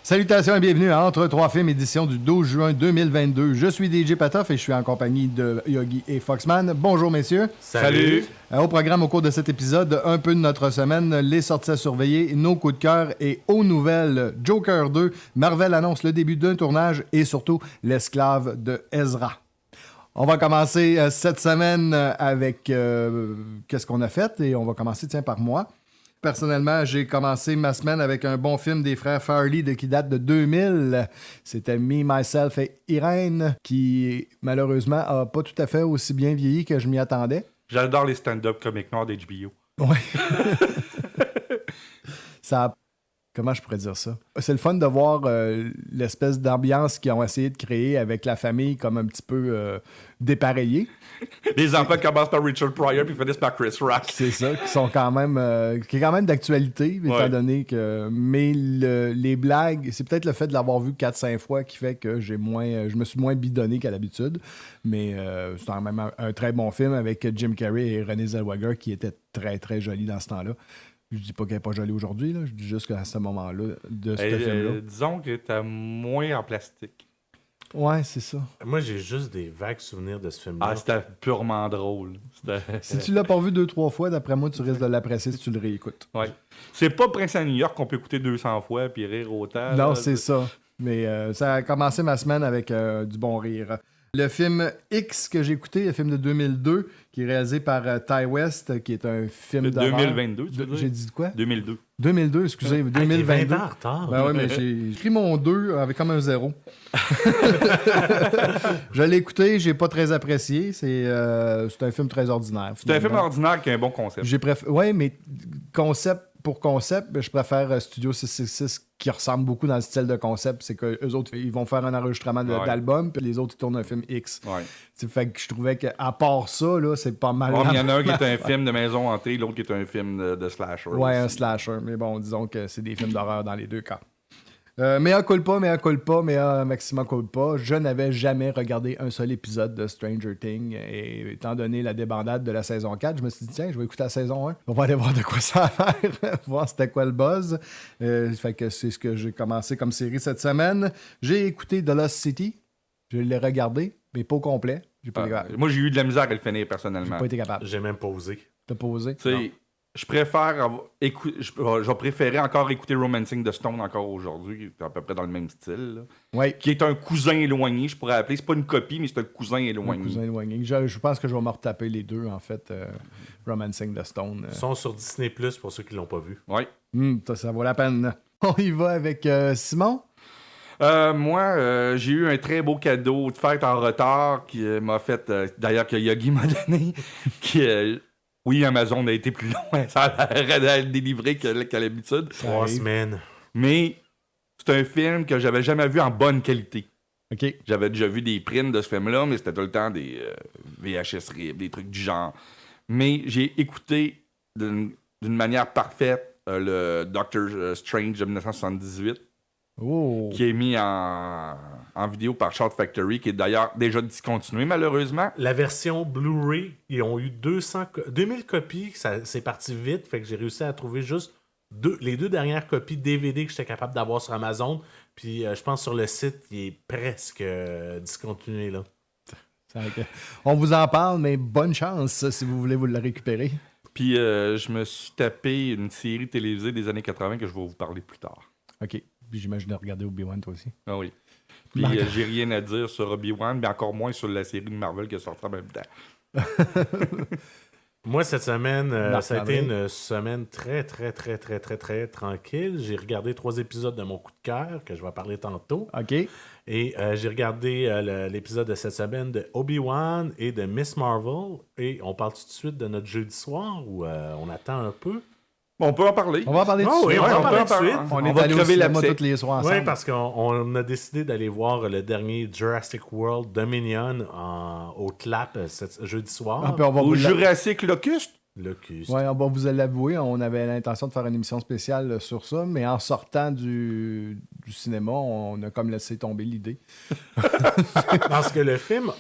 Salutations et bienvenue à Entre trois films, édition du 12 juin 2022. Je suis DJ Patoff et je suis en compagnie de Yogi et Foxman. Bonjour messieurs. Salut. Au programme au cours de cet épisode, un peu de notre semaine, les sorties à surveiller, nos coups de cœur et aux nouvelles, Joker 2, Marvel annonce le début d'un tournage et surtout l'esclave de Ezra. On va commencer cette semaine avec qu'est-ce qu'on a fait et on va commencer par moi. Personnellement, j'ai commencé ma semaine avec un bon film des frères Farrelly qui date de 2000. C'était Me, Myself et Irene, qui malheureusement a pas tout à fait aussi bien vieilli que je m'y attendais. J'adore les stand-up comiques noirs d'HBO. Oui. Ça Comment je pourrais dire ça? C'est le fun de voir l'espèce d'ambiance qu'ils ont essayé de créer avec la famille comme un petit peu dépareillée. Les enfants commencent par Richard Pryor puis finissent par Chris Rock. C'est ça, qui est quand même d'actualité, étant donné que... Mais les blagues, c'est peut-être le fait de l'avoir vu 4-5 fois qui fait que je me suis moins bidonné qu'à l'habitude. Mais c'est quand même un très bon film avec Jim Carrey et Renée Zellweger qui étaient très, très jolis dans ce temps-là. Je dis pas qu'elle n'est pas jolie aujourd'hui, là. Je dis juste qu'à ce moment-là, de ce film-là... disons que t'as moins en plastique. Ouais, c'est ça. Moi, j'ai juste des vagues souvenirs de ce film-là. Ah, c'était purement drôle. Si tu l'as pas vu 2-3 fois, d'après moi, tu risques de l'apprécier si tu le réécoutes. Ouais. C'est pas Prince à New York qu'on peut écouter 200 fois puis rire autant. Non, là. c'est ça. Mais ça a commencé ma semaine avec du bon rire. Le film X que j'ai écouté, le film de 2002, qui est réalisé par Ty West, qui est un film d'horreur. 2022, tu veux dire? J'ai dit quoi? 2002. 2002, excusez, 2022. en retard. Ben oui, mais j'ai écrit mon 2 avec comme un 0. Je l'ai écouté, j'ai pas très apprécié. C'est un film très ordinaire. C'est un film ordinaire qui a un bon concept. Oui, mais concept pour concept, je préfère Studio 666 qui ressemble beaucoup dans le style de concept. C'est qu'eux autres, ils vont faire un enregistrement d'album, puis les autres, ils tournent un film X. Ouais. Fait que je trouvais qu'à part ça, là, c'est pas mal. Il y en a un qui est un film de maison hantée, l'autre qui est un film de slasher. Ouais, un slasher. Mais bon, disons que c'est des films d'horreur dans les deux cas. Mea culpa, maxima culpa. Je n'avais jamais regardé un seul épisode de Stranger Things. Et étant donné la débandade de la saison 4, je me suis dit, tiens, je vais écouter la saison 1. On va aller voir de quoi ça a l'air, voir c'était quoi le buzz. Fait que c'est ce que j'ai commencé comme série cette semaine. J'ai écouté The Lost City. Je l'ai regardé, mais pas au complet. Moi, j'ai eu de la misère à le finir personnellement. J'ai pas été capable. J'ai même pas osé. T'as pas osé? Je vais préférer encore écouter Romancing the Stone encore aujourd'hui, qui est à peu près dans le même style. Là. Ouais. Qui est un cousin éloigné, je pourrais appeler. C'est pas une copie, mais c'est un cousin éloigné. Un cousin éloigné. Je pense que je vais me retaper les deux, en fait. Romancing the Stone. Ils sont sur Disney Plus pour ceux qui l'ont pas vu. Oui. Ça vaut la peine. On y va avec Simon. Moi, j'ai eu un très beau cadeau de fête en retard qui m'a fait, d'ailleurs que Yogi m'a donné, oui, Amazon a été plus long, ça a l'air à le délivrer qu'à l'habitude. 3 semaines. Mais c'est un film que j'avais jamais vu en bonne qualité. OK. J'avais déjà vu des prints de ce film-là, mais c'était tout le temps des VHS RIP, des trucs du genre. Mais j'ai écouté d'une manière parfaite le Doctor Strange de 1978. Oh. Qui est mis en vidéo par Shout Factory, qui est d'ailleurs déjà discontinué, malheureusement. La version Blu-ray, ils ont eu 2000 copies, c'est parti vite, fait que j'ai réussi à trouver juste les 2 dernières copies DVD que j'étais capable d'avoir sur Amazon, puis je pense sur le site, il est presque discontinué, là. On vous en parle, mais bonne chance si vous voulez vous le récupérer. Puis je me suis tapé une série télévisée des années 80 que je vais vous parler plus tard. OK. Puis j'imagine de regarder Obi-Wan, toi aussi. Ah oui. Puis j'ai rien à dire sur Obi-Wan, mais encore moins sur la série de Marvel qui est sortie en même temps. Moi, cette semaine, ça a été une semaine très, très, très, très, très, très tranquille. J'ai regardé 3 épisodes de mon coup de cœur, que je vais parler tantôt. OK. Et j'ai regardé l'épisode de cette semaine de Obi-Wan et de Miss Marvel. Et on parle tout de suite de notre jeudi soir, où on attend un peu. Bon, on peut en parler. On va en parler tout de suite. Oui, on va en parler tout de suite. On va est allé au crever cinéma l'abcès. tous les soirs ensemble. Oui, parce qu'on a décidé d'aller voir le dernier Jurassic World Dominion au Clap jeudi soir. Ah, puis on va Au vous Jurassic Locust. Locust. Ouais, on va vous l'avouer, on avait l'intention de faire une émission spéciale sur ça, mais en sortant du cinéma, on a comme laissé tomber l'idée. Parce que le film,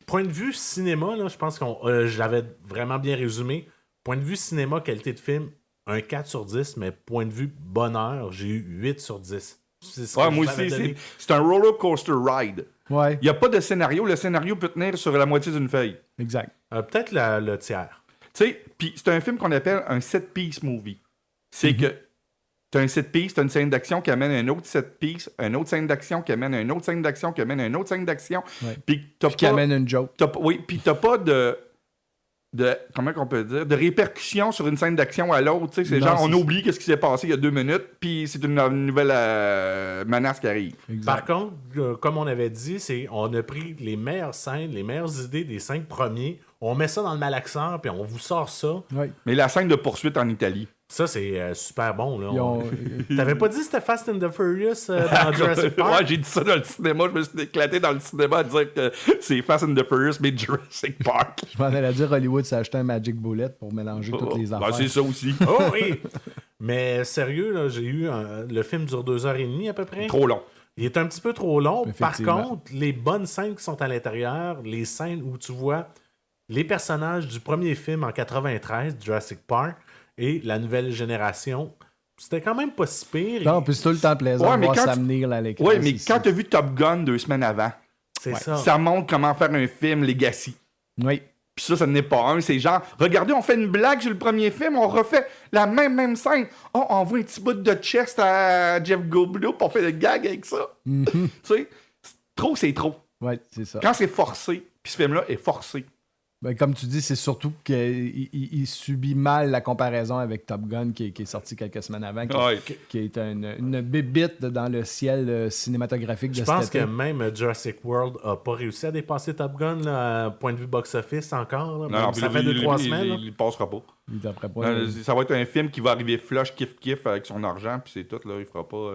point de vue cinéma, là, je pense que je l'avais vraiment bien résumé. Point de vue cinéma, qualité de film, un 4 sur 10, mais point de vue bonheur, j'ai eu 8 sur 10. C'est ce Ouais, que moi je vous avais aussi, donné. c'est un roller coaster ride. Ouais, Il n'y a pas de scénario. Le scénario peut tenir sur la moitié d'une feuille. exact. Peut-être le tiers. Tu sais, puis c'est un film qu'on appelle un set-piece movie. C'est que t'as un set-piece, t'as une scène d'action qui amène un autre set-piece, une autre scène d'action qui amène une autre scène d'action qui amène une autre scène d'action. Ouais. Puis t'as Qui pas... amène une joke. Oui, puis t'as pas de comment qu'on peut dire, de répercussions sur une scène d'action à l'autre. Tu sais, c'est Non, genre, c'est on ça. oublie qu'est-ce qui s'est passé il y a 2 minutes, puis c'est une nouvelle menace qui arrive. Exact. Par contre, comme on avait dit, on a pris les meilleures scènes, les meilleures idées des 5 premiers, on met ça dans le malaxeur, puis on vous sort ça. Ouais. Mais la scène de poursuite en Italie. Ça, c'est super bon. Là. Ils ont- T'avais pas dit que c'était Fast and the Furious dans Jurassic Park? Ouais, j'ai dit ça dans le cinéma. Je me suis éclaté dans le cinéma à dire que c'est Fast and the Furious, mais Jurassic Park. Je m'en allais dire Hollywood s'est acheté un Magic Bullet pour mélanger toutes les Ben, affaires. c'est ça aussi. Oh oui! Mais sérieux, là, j'ai eu le film dure 2h30 à peu près. Trop long. Il est un petit peu trop long. Par Effectivement. contre, les bonnes scènes qui sont à l'intérieur, les scènes où tu vois les personnages du premier film en 93, Jurassic Park, et la nouvelle génération, c'était quand même pas si pire. Non, puis c'est tout le temps plaisant Ouais, de mais voir quand Sam Neill à l'écran. Ouais, mais c'est- quand t'as vu Top Gun 2 semaines avant, C'est ça. ça montre comment faire un film Legacy. Oui. Puis ça n'est pas un. C'est genre, regardez, on fait une blague sur le premier film, on refait la même scène. Oh, on voit un petit bout de chest à Jeff Goldblum, puis on fait le gag avec ça. Tu sais, trop, c'est trop. Ouais, c'est ça. Quand c'est forcé, puis ce film-là est forcé. Ben, comme tu dis, c'est surtout qu'il subit mal la comparaison avec Top Gun qui est sorti quelques semaines avant, Ouais. qui est une bébite dans le ciel cinématographique de Je cet pense que été. même Jurassic World a pas réussi à dépasser Top Gun, là, point de vue box-office encore. Là. Non, non, Même puis ça là, fait 2-3 semaines. là. il passera pas. Il devrait pas. Ça va être un film qui va arriver flush, kiff avec son argent, puis c'est tout, là. Il fera pas.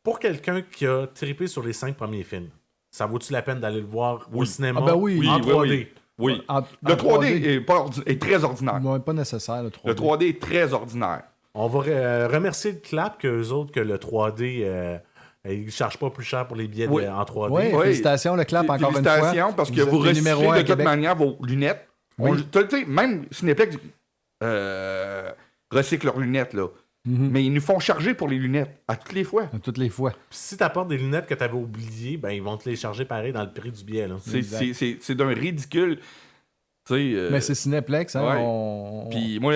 Pour quelqu'un qui a trippé sur les 5 premiers films, ça vaut-tu la peine d'aller le voir au cinéma Ah ben oui. en Oui, 3D? oui. Oui. En- Le en 3D, est très ordinaire. Non, pas nécessaire, le 3D. Le 3D est très ordinaire. On va remercier le clap qu'eux autres que le 3D, ils ne chargent pas plus cher pour les billets Oui. en 3D. Oui, Oui. félicitations, le clap, encore une fois. Félicitations, parce que Vous vous êtes le numéro recyclez un à de toute Québec. manière vos lunettes. Oui. Tu sais, même Cinéplex recycle leurs lunettes, là. Mais ils nous font charger pour les lunettes, à toutes les fois. Toutes les fois. Puis si tu apportes des lunettes que tu avais oubliées, ben, ils vont te les charger pareil dans le prix du billet. Là. C'est d'un ridicule. Tu sais, Mais c'est Cinéplex, hein, ouais. on Puis moi,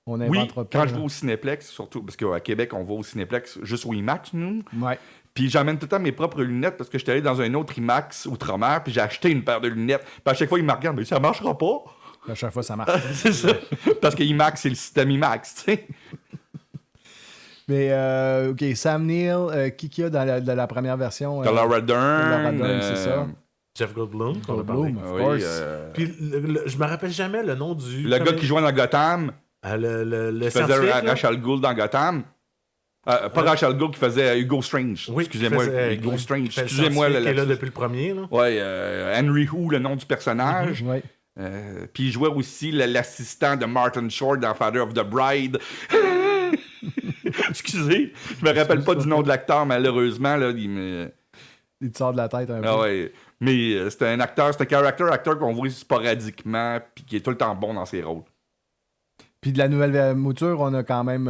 on oui, inventera pas. quand je vais au Cinéplex, surtout, parce qu'à Québec, on va au Cinéplex juste au IMAX, nous. Ouais. Puis j'emmène tout le temps mes propres lunettes parce que j'étais allé dans un autre IMAX outre-mer, puis j'ai acheté une paire de lunettes. Puis à chaque fois, ils me regardent, mais ça marchera pas. À chaque fois, ça marche. C'est ça. Parce que IMAX, c'est le système IMAX, tu sais. Mais, OK, Sam Neill, qui y a dans la première version? T'as Laura Dern. Laura Dern, c'est ça. Jeff Goldblum, qu'on a parlé. Goldblum, of Oui, course. Puis je me rappelle jamais le nom du... le gars qui jouait dans Gotham, le qui scientifique, faisait là. Rachel Gould dans Gotham. Pas Rachel Gould, qui faisait Hugo Strange. Oui, Excusez-moi, qui faisait- Hugo qui Strange. fait le Excusez-moi, scientifique qui est là lapsus. depuis le premier. Là. Ouais, Henry Who, le nom du personnage. Ouais. Puis il jouait aussi l'assistant de Martin Short dans Father of the Bride. Excusez, je me rappelle pas du nom de l'acteur, malheureusement. Là, Il te sort de la tête un peu. Ah ouais. Mais c'est un acteur, c'est un character acteur qu'on voit sporadiquement, puis qui est tout le temps bon dans ses rôles. Puis de la nouvelle mouture, on a quand même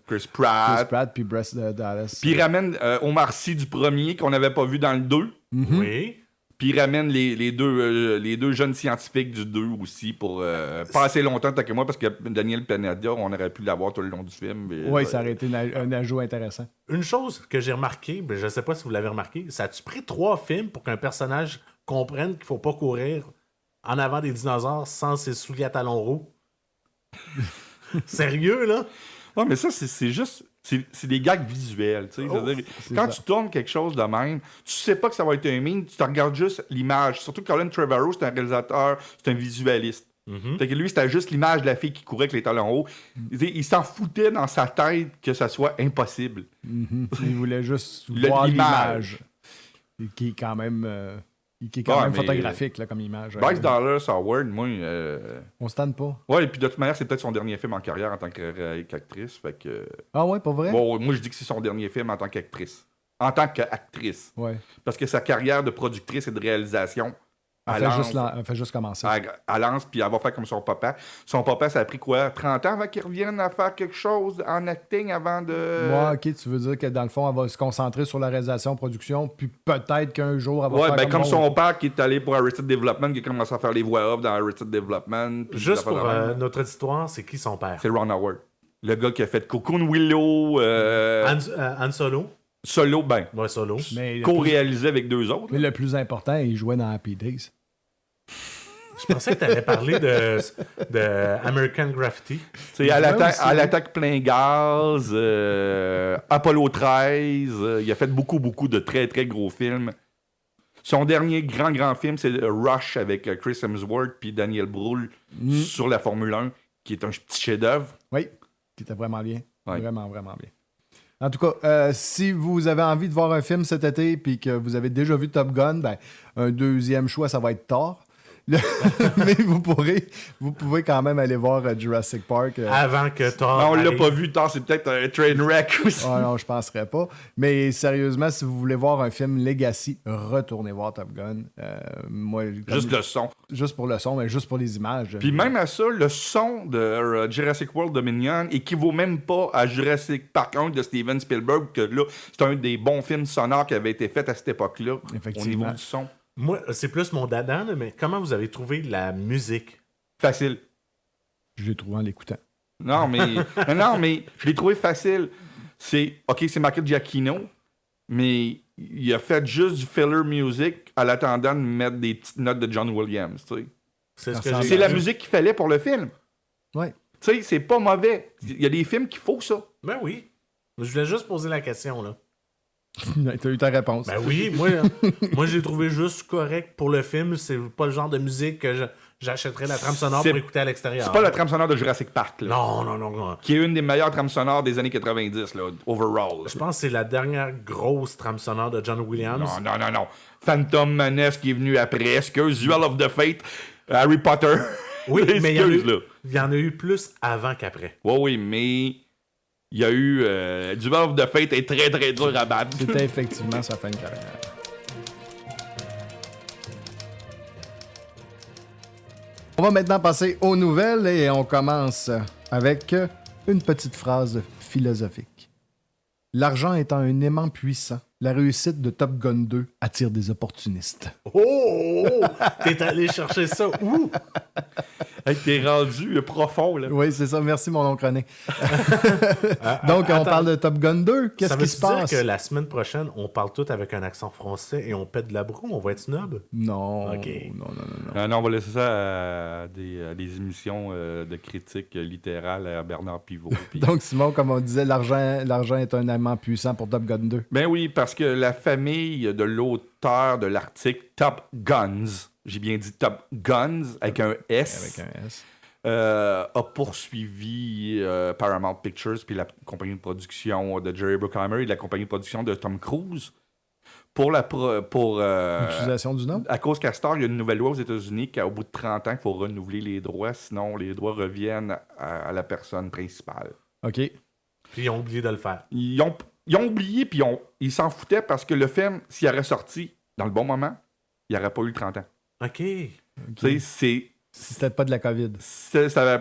Chris Chris Pratt. Pratt puis Bryce Dallas. Puis il ramène Omar Sy du premier, qu'on n'avait pas vu dans le 2. Oui. Puis il ramène les deux jeunes scientifiques du 2 aussi pour pas assez longtemps tant que moi, parce que Daniel Pineda, on aurait pu l'avoir tout le long du film. Mais, Oui, ça aurait été un ajout intéressant. Une chose que j'ai remarqué, ben, je sais pas si vous l'avez remarqué, ça a-tu pris 3 films pour qu'un personnage comprenne qu'il faut pas courir en avant des dinosaures sans ses souliers à talons roux? Sérieux, là? Ouais, mais ça, c'est juste... C'est des gags visuels, tu sais. C'est-à-dire, c'est quand ça. tu tournes quelque chose de même, tu sais pas que ça va être un meme, tu te regardes juste l'image. Surtout que Colin Trevorrow, c'est un réalisateur, c'est un visualiste. Fait que lui, c'était juste l'image de la fille qui courait avec les talons hauts. Il s'en foutait dans sa tête que ça soit impossible. Il voulait juste Le- voir l'image. l'image. Qui est quand même, Ouais, mais- photographique là, comme image. Bryce Dallas Howard, moi... On se tanne pas. Ouais, et puis de toute manière, c'est peut-être son dernier film en carrière en tant qu'actrice. Fait que... Ah ouais, pour vrai? Bon, moi, je dis que c'est son dernier film en tant qu'actrice. En tant qu'actrice. Ouais. Parce que sa carrière de productrice et de réalisation Elle fait juste commencer. Elle lance, puis elle va faire comme son papa. Son papa, ça a pris quoi? 30 ans avant qu'il revienne à faire quelque chose en acting avant de... Ouais, ok, tu veux dire que dans le fond, elle va se concentrer sur la réalisation, production, puis peut-être qu'un jour, elle va Ouais, faire ben comme son Moore. père qui est allé pour Arrested Development, qui a commencé à faire les voix off dans Arrested Development. puis Juste des affaires pour de même. notre auditoire, c'est qui son père? C'est Ron Howard. Le gars qui a fait Cocoon Willow, Han Solo? Solo, ben, Ouais, Solo. Mais le plus- co-réalisé avec 2 autres. mais le plus important, il jouait dans Happy Days. Je pensais que tu allais parler de American Graffiti. C'est à aussi, à l'attaque plein gaz, Apollo 13, il a fait beaucoup de très très gros films. Son dernier grand film, c'est Rush avec Chris Hemsworth puis Daniel Brühl sur la Formule 1, qui est un petit chef-d'œuvre. Oui, qui était vraiment bien. Ouais. Vraiment, vraiment bien. En tout cas, si vous avez envie de voir un film cet été puis que vous avez déjà vu Top Gun, ben, un deuxième choix, ça va être tard. Mais vous pouvez quand même aller voir Jurassic Park. Avant que Thor. Non, on l'a arrive. pas vu tant, c'est peut-être un train wreck aussi. Ah non, je penserais pas. Mais sérieusement, si vous voulez voir un film Legacy, retournez voir Top Gun. Moi, Juste le son. juste pour le son, mais juste pour les images. Puis même à ça, le son de Jurassic World Dominion équivaut même pas à Jurassic Park 1 de Steven Spielberg, que là, c'est un des bons films sonores qui avait été fait à cette époque-là, au Effectivement. niveau du son. Moi, c'est plus mon dada, là, mais comment vous avez trouvé la musique? Facile. Je l'ai trouvé en l'écoutant. Non, mais je l'ai trouvé facile. C'est Michael Giacchino, mais il a fait juste du filler music en attendant de mettre des petites notes de John Williams, tu sais. C'est ce Ça que j'ai C'est la vu. musique qu'il fallait pour le film. Ouais. Tu sais, c'est pas mauvais. Il y a des films qu'il faut ça. Ben oui. Je voulais juste poser la question, là. T'as eu ta réponse. Ben oui, moi je l'ai trouvé juste correct pour le film. C'est pas le genre de musique que j'achèterais la trame sonore C'est- pour écouter à l'extérieur. C'est pas la trame sonore de Jurassic Park, là. Non. Qui est une des meilleures trames sonores des années 90, là, overall. Je pense que c'est la dernière grosse trame sonore de John Williams. Non. Phantom Menace qui est venu après, excuse, Duel of the Fate, Harry Potter. Oui, mais il y en a excuse, là. eu- il y en a eu plus avant qu'après. Oui, mais il y a eu Duel of the Fate est très très dur à battre. C'était effectivement sa fin de carrière. On va maintenant passer aux nouvelles et on commence avec une petite phrase philosophique. L'argent étant un aimant puissant, la réussite de Top Gun 2 attire des opportunistes. Oh! T'es allé chercher ça où? Hey, t'es rendu profond, là. Oui, c'est ça. Merci, mon oncle René. Donc, on attends. parle de Top Gun 2. Qu'est-ce Ça qui se veut dire passe? que la semaine prochaine, on parle tout avec un accent français et on pète de la broue? On va être snob? Non, Ok. non. Non, on va laisser ça à des émissions de critique littérale à Bernard Pivot. puis- Donc, Simon, comme on disait, l'argent est un aimant puissant pour Top Gun 2. Ben oui, parce que la famille de l'auteur de l'article Top Guns, j'ai bien dit Top Guns avec un S, Avec un S. a poursuivi Paramount Pictures puis la compagnie de production de Jerry Bruckheimer et la compagnie de production de Tom Cruise pour L'utilisation du nom? à cause Castor, il y a une nouvelle loi aux États-Unis qu'au bout de 30 ans, il faut renouveler les droits, sinon les droits reviennent à la personne principale. OK. Puis ils ont oublié de le faire. Ils ont oublié, puis ils s'en foutaient parce que le film, s'il aurait sorti dans le bon moment, il n'aurait pas eu 30 ans. OK. Tu sais, C'est peut-être pas de la COVID.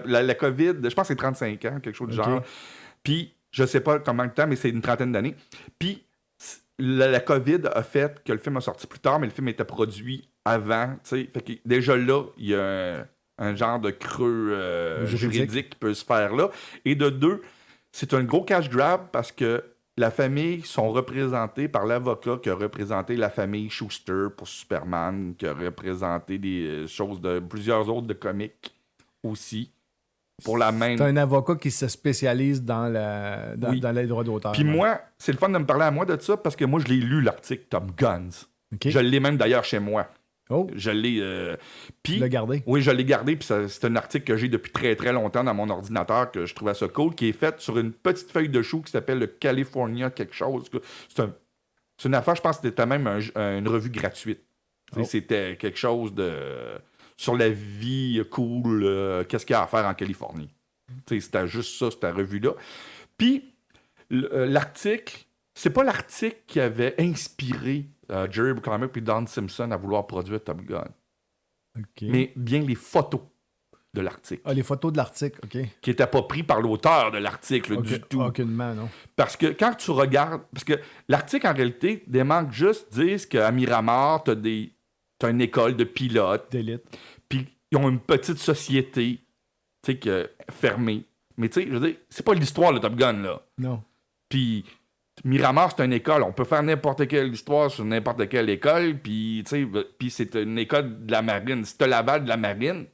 la COVID, je pense que c'est 35 ans, quelque chose du Ok. genre. Puis, je sais pas combien de temps, mais c'est une trentaine d'années. Puis, la COVID a fait que le film a sorti plus tard, mais le film était produit avant. Tu sais, fait que déjà là, il y a un genre de creux juridique qui peut se faire là. Et de deux, c'est un gros cash grab parce que la famille sont représentés par l'avocat qui a représenté la famille Schuster pour Superman, qui a représenté des choses de plusieurs autres de comics aussi. Pour la même. C'est un avocat qui se spécialise dans Oui. dans les droits d'auteur. Puis moi, c'est le fun de me parler à moi de ça parce que moi, je l'ai lu l'article Top Guns. OK. Je l'ai même d'ailleurs chez moi. Oh, Je l'ai. tu Puis. l'as gardé. Oui, je l'ai gardé, puis c'est un article que j'ai depuis très très longtemps dans mon ordinateur, que je trouvais ça cool, qui est fait sur une petite feuille de chou qui s'appelle le California quelque chose. C'est une affaire, je pense que c'était même une revue gratuite. Tu sais, Oh. C'était quelque chose de sur la vie cool, qu'est-ce qu'il y a à faire en Californie. Tu sais, c'était juste ça, cette revue-là. Puis, l'article, c'est pas l'article qui avait inspiré Jerry Bruckheimer puis Don Simpson à vouloir produire Top Gun. OK. mais bien les photos de l'article, Ah, les photos de l'article, OK. qui n'étaient pas prises par l'auteur de l'article du tout. Aucunement, non. Parce que quand tu regardes... Parce que l'article, en réalité, démanque juste disent qu'à Miramar, t'as une école de pilotes, D'élite. puis ils ont une petite société, tu sais, fermée. Mais tu sais, je veux dire, c'est pas l'histoire de Top Gun, là. Non. Puis Miramar, c'est une école. On peut faire n'importe quelle histoire sur n'importe quelle école, puis tu sais, puis c'est une école de la marine. Si t'as l'aval de la marine,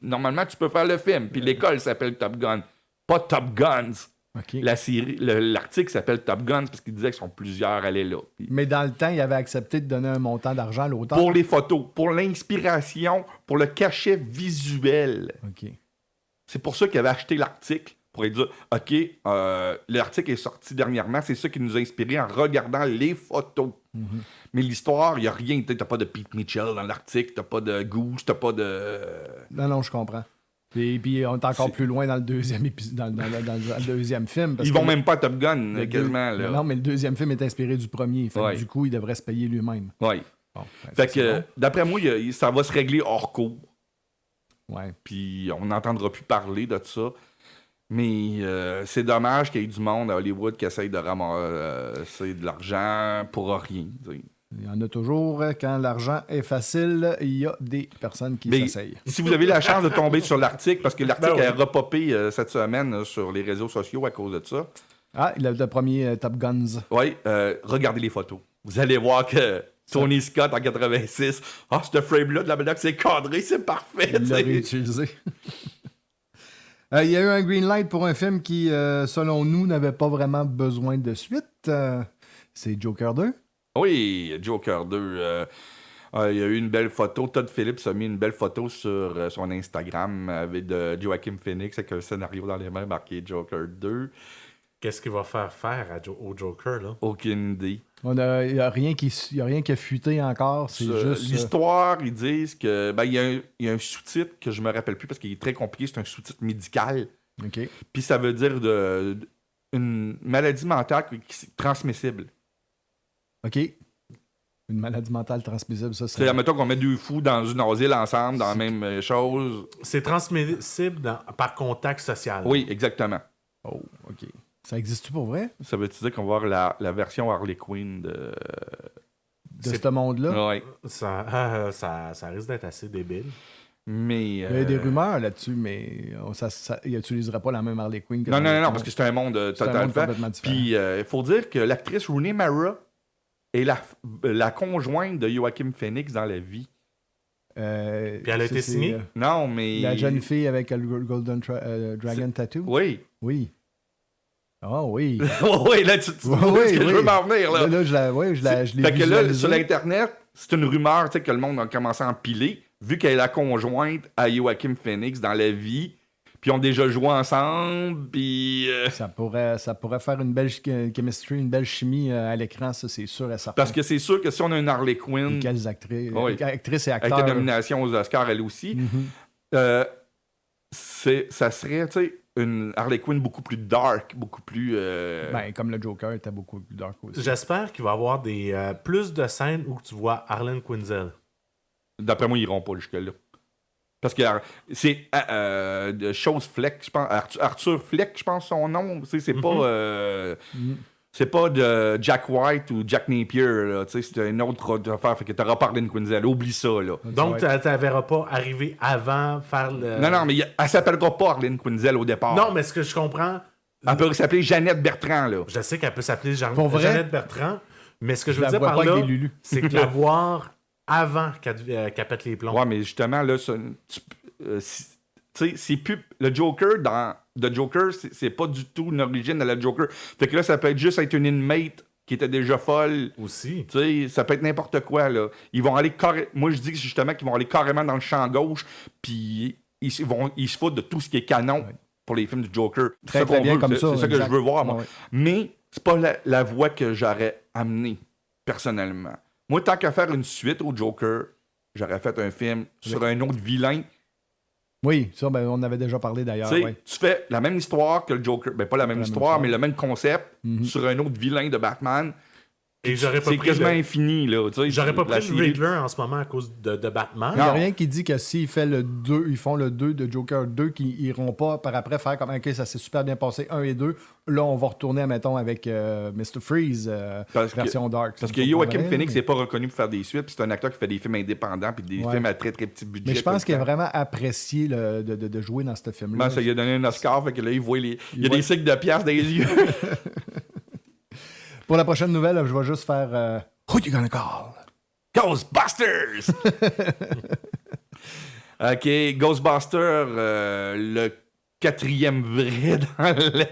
normalement, tu peux faire le film. Puis l'école s'appelle Top Gun. Pas Top Guns. OK. La série, l'article s'appelle Top Guns parce qu'il disait qu'ils sont plusieurs à aller là. Puis Mais dans le temps, il avait accepté de donner un montant d'argent à l'auteur. pour les photos, pour l'inspiration, pour le cachet visuel. OK. C'est pour ça qu'il avait acheté l'article. Pour dire, OK, l'article est sorti dernièrement, c'est ça qui nous a inspiré en regardant les photos. Mais l'histoire, il n'y a rien. T'as pas de Pete Mitchell dans l'article, t'as pas de Goose, t'as pas de... Non, je comprends. Et puis, on est encore plus loin dans le deuxième épisode, dans le deuxième film. Parce Ils que vont même pas à Top Gun, le quasiment. deux- Là. Non, mais le deuxième film est inspiré du premier. Fait que Ouais. du coup, il devrait se payer lui-même. Ouais. Bon, Fait c'est que, d'après moi, ça va se régler hors cours. bon. Ouais. Puis on n'entendra plus parler de ça. Mais c'est dommage qu'il y ait du monde à Hollywood qui essaye de ramasser de l'argent pour rien. T'sais. Il y en a toujours. Quand l'argent est facile, il y a des personnes qui Mais s'essayent. si vous avez la chance de tomber sur l'article, parce que l'article Ben oui. a repopé cette semaine sur les réseaux sociaux à cause de ça. Ah, le premier Top Guns. Oui, regardez les photos. Vous allez voir que Tony Scott en 86, ce frame-là de la Manox, c'est cadré, c'est parfait. Il l'a t'sais. réutilisé. Il y a eu un green light pour un film qui, selon nous, n'avait pas vraiment besoin de suite. C'est Joker 2. Oui, Joker 2. Il y a eu une belle photo. Todd Phillips a mis une belle photo sur son Instagram avec de Joaquin Phoenix avec un scénario dans les mains marqué Joker 2. Qu'est-ce qu'il va faire au Joker, là? Aucune idée. Il n'y a rien qui a fuité encore. C'est juste. L'histoire, ils disent que. Ben, il y a un sous-titre que je me rappelle plus parce qu'il est très compliqué. C'est un sous-titre médical. OK. Puis ça veut dire une maladie mentale qui est transmissible. OK. Une maladie mentale transmissible, ça, C'est, admettons qu'on met deux fous dans une asile ensemble, dans la même chose. C'est transmissible par contact social. Oui, exactement. Oh, OK. Ça existe-tu pour vrai? Ça veut dire qu'on va avoir la version Harley Quinn de Ce monde-là? Ouais. Ça risque d'être assez débile. Mais. Il y a des rumeurs là-dessus, mais il n'utiliserait pas la même Harley Quinn que Non, dans non, les non, films. parce que c'est un monde C'est un totalement monde complètement différent. Puis, il faut dire que l'actrice Rooney Mara est la conjointe de Joaquin Phoenix dans la vie. Puis elle a été signée? Non, mais. La jeune fille avec le Golden Dragon Tattoo? Oui. Oui. Ah oui. Oui, là, tu Oui, vois ce que oui. je veux m'en venir, là. Là, je l'ai Fait que là, visualisé. sur l'Internet, c'est une rumeur, tu sais, que le monde a commencé à empiler, vu qu'elle est la conjointe à Joaquin Phoenix dans la vie, puis ils ont déjà joué ensemble, puis... Ça pourrait faire une belle chemistry, une belle chimie à l'écran, ça, c'est sûr et certain. Parce que c'est sûr que si on a une Harley Quinn, Quelles actrices, Oui. actrices et avec acteurs. la nomination aux Oscars, elle aussi, Mhm. ça serait, tu sais, une Harley Quinn beaucoup plus dark, beaucoup plus... Ben, comme le Joker était beaucoup plus dark aussi. J'espère qu'il va y avoir plus de scènes où tu vois Harlan Quinzel. D'après moi, ils iront pas jusque-là. Parce que c'est de Chose Fleck, je pense. Arthur Fleck, je pense son nom. Tu sais, c'est pas. C'est pas de Jack White ou Jack Napier. Là, tu sais, c'est une autre affaire. Fait que t'auras parlé de Quinzel. Oublie ça. Là. Donc, tu ne verras pas arriver avant faire le. Non, mais elle s'appellera pas Arlene Quinzel au départ. Non, mais ce que je comprends. Elle peut s'appeler Jeannette Bertrand. Là. Je sais qu'elle peut s'appeler Pour vrai? Jeannette Bertrand, mais ce que je veux la dire vois par pas là, avec des Lulu. c'est que la voir avant qu'elle pète les plombs. Ouais, mais justement, là, tu sais, c'est plus. Le Joker dans. The Joker, c'est pas du tout une origine de la Joker. Fait que là, ça peut être juste être une inmate qui était déjà folle. Aussi. Tu sais, ça peut être n'importe quoi, là. Ils vont aller Moi, je dis justement qu'ils vont aller carrément dans le champ gauche, puis ils se foutent de tout ce qui est canon pour les films du Joker. Très, C'est très qu'on bien veut, comme ça, c'est ça que exact. je veux voir, moi. Ouais. Mais c'est pas la voie que j'aurais amenée, personnellement. Moi, tant qu'à faire une suite au Joker, j'aurais fait un film sur un autre vilain. Oui, ça, ben, on avait déjà parlé d'ailleurs. Tu sais, Ouais. tu fais la même histoire que le Joker. Ben, pas la même histoire, mais le même concept Mhm. sur un autre vilain de Batman. Et j'aurais pas C'est pris quasiment le... infini, là. Tu sais, J'aurais pas la pris le série- Riddler en ce moment à cause de Batman. Il n'y a Non. rien qui dit que s'ils font le 2, ils font le 2 de Joker 2, qu'ils iront pas par après faire comme OK, ça s'est super bien passé 1 et 2. Là, on va retourner, mettons, avec Mr. Freeze, version Dark. Parce Ça que me Joaquin surprendrait, Phoenix mais- n'est pas reconnu pour faire des suites, puis c'est un acteur qui fait des films indépendants, puis des Ouais. films à très très petit budget. Mais je pense tout qu'il le a temps. vraiment apprécié de jouer dans ce film-là. Ben, ça lui a donné un Oscar, fait que là, il voit les. Il y a voit- des cycles de pièces dans les yeux. Pour la prochaine nouvelle, je vais juste faire Who you gonna call? Ghostbusters! OK, Ghostbusters, le 4e vrai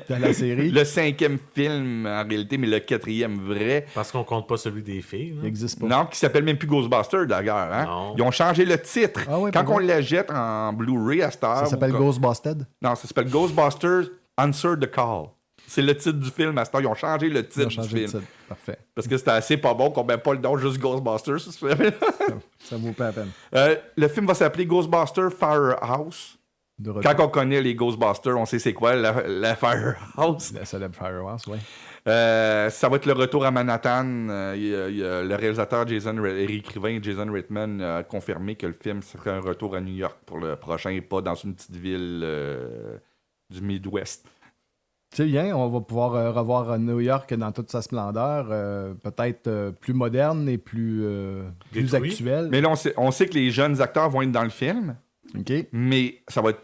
Dans la série. Le 5e film, en réalité, mais le 4e vrai. Parce qu'on compte pas celui des filles. Il là. n'existe pas. Non, qui s'appelle même plus Ghostbusters, d'ailleurs. Hein? Non. Ils ont changé le titre. Ah ouais, Quand pour on vrai? la jette en Blu-ray à cette heure... Ça s'appelle ou- Ghostbusted. Non, ça s'appelle Ghostbusters Answer the Call. C'est le titre du film à cette heure. Ils ont changé le Ils titre ont du changé de film. titre. Parfait. Parce que c'était assez pas bon qu'on met pas le nom juste Ghostbusters. sur ce film. Ça vaut pas la peine. Le film va s'appeler Ghostbusters Firehouse. De retour. Quand on connaît les Ghostbusters, on sait c'est quoi la Firehouse. La célèbre Firehouse, oui. Ça va être le retour à Manhattan. Il y a le réalisateur écrivain Jason Reitman a confirmé que le film serait un retour à New York pour le prochain et pas dans une petite ville du Midwest. C'est bien, on va pouvoir revoir New York dans toute sa splendeur, peut-être plus moderne et plus Détruit. actuelle. Mais là, on sait que les jeunes acteurs vont être dans le film, OK. mais ça va être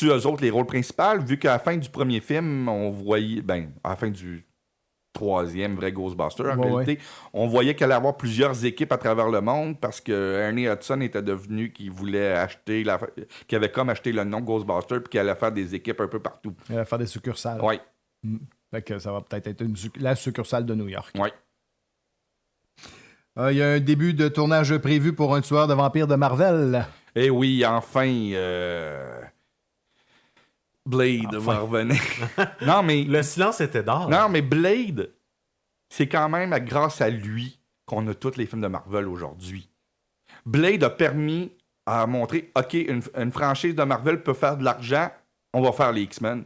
eux autres les rôles principaux, vu qu'à la fin du premier film, on voyait, à la fin du 3e vrai Ghostbuster, en Ouais, réalité, on voyait qu'il allait y avoir plusieurs équipes à travers le monde parce que Ernie Hudson était devenu qu'il voulait acheter, qu'il avait comme acheté le nom Ghostbuster puis qu'il allait faire des équipes un peu partout. Elle va faire des succursales. Ouais, Fait que ça va peut-être être la succursale de New York. ouais. Il y a un début de tournage prévu pour un tueur de vampires de Marvel. Et oui, enfin, Blade va revenir. Non, mais Le silence était d'or. Non, mais Blade, c'est quand même grâce à lui qu'on a tous les films de Marvel aujourd'hui. Blade a permis à montrer, OK, une franchise de Marvel peut faire de l'argent, on va faire les X-Men.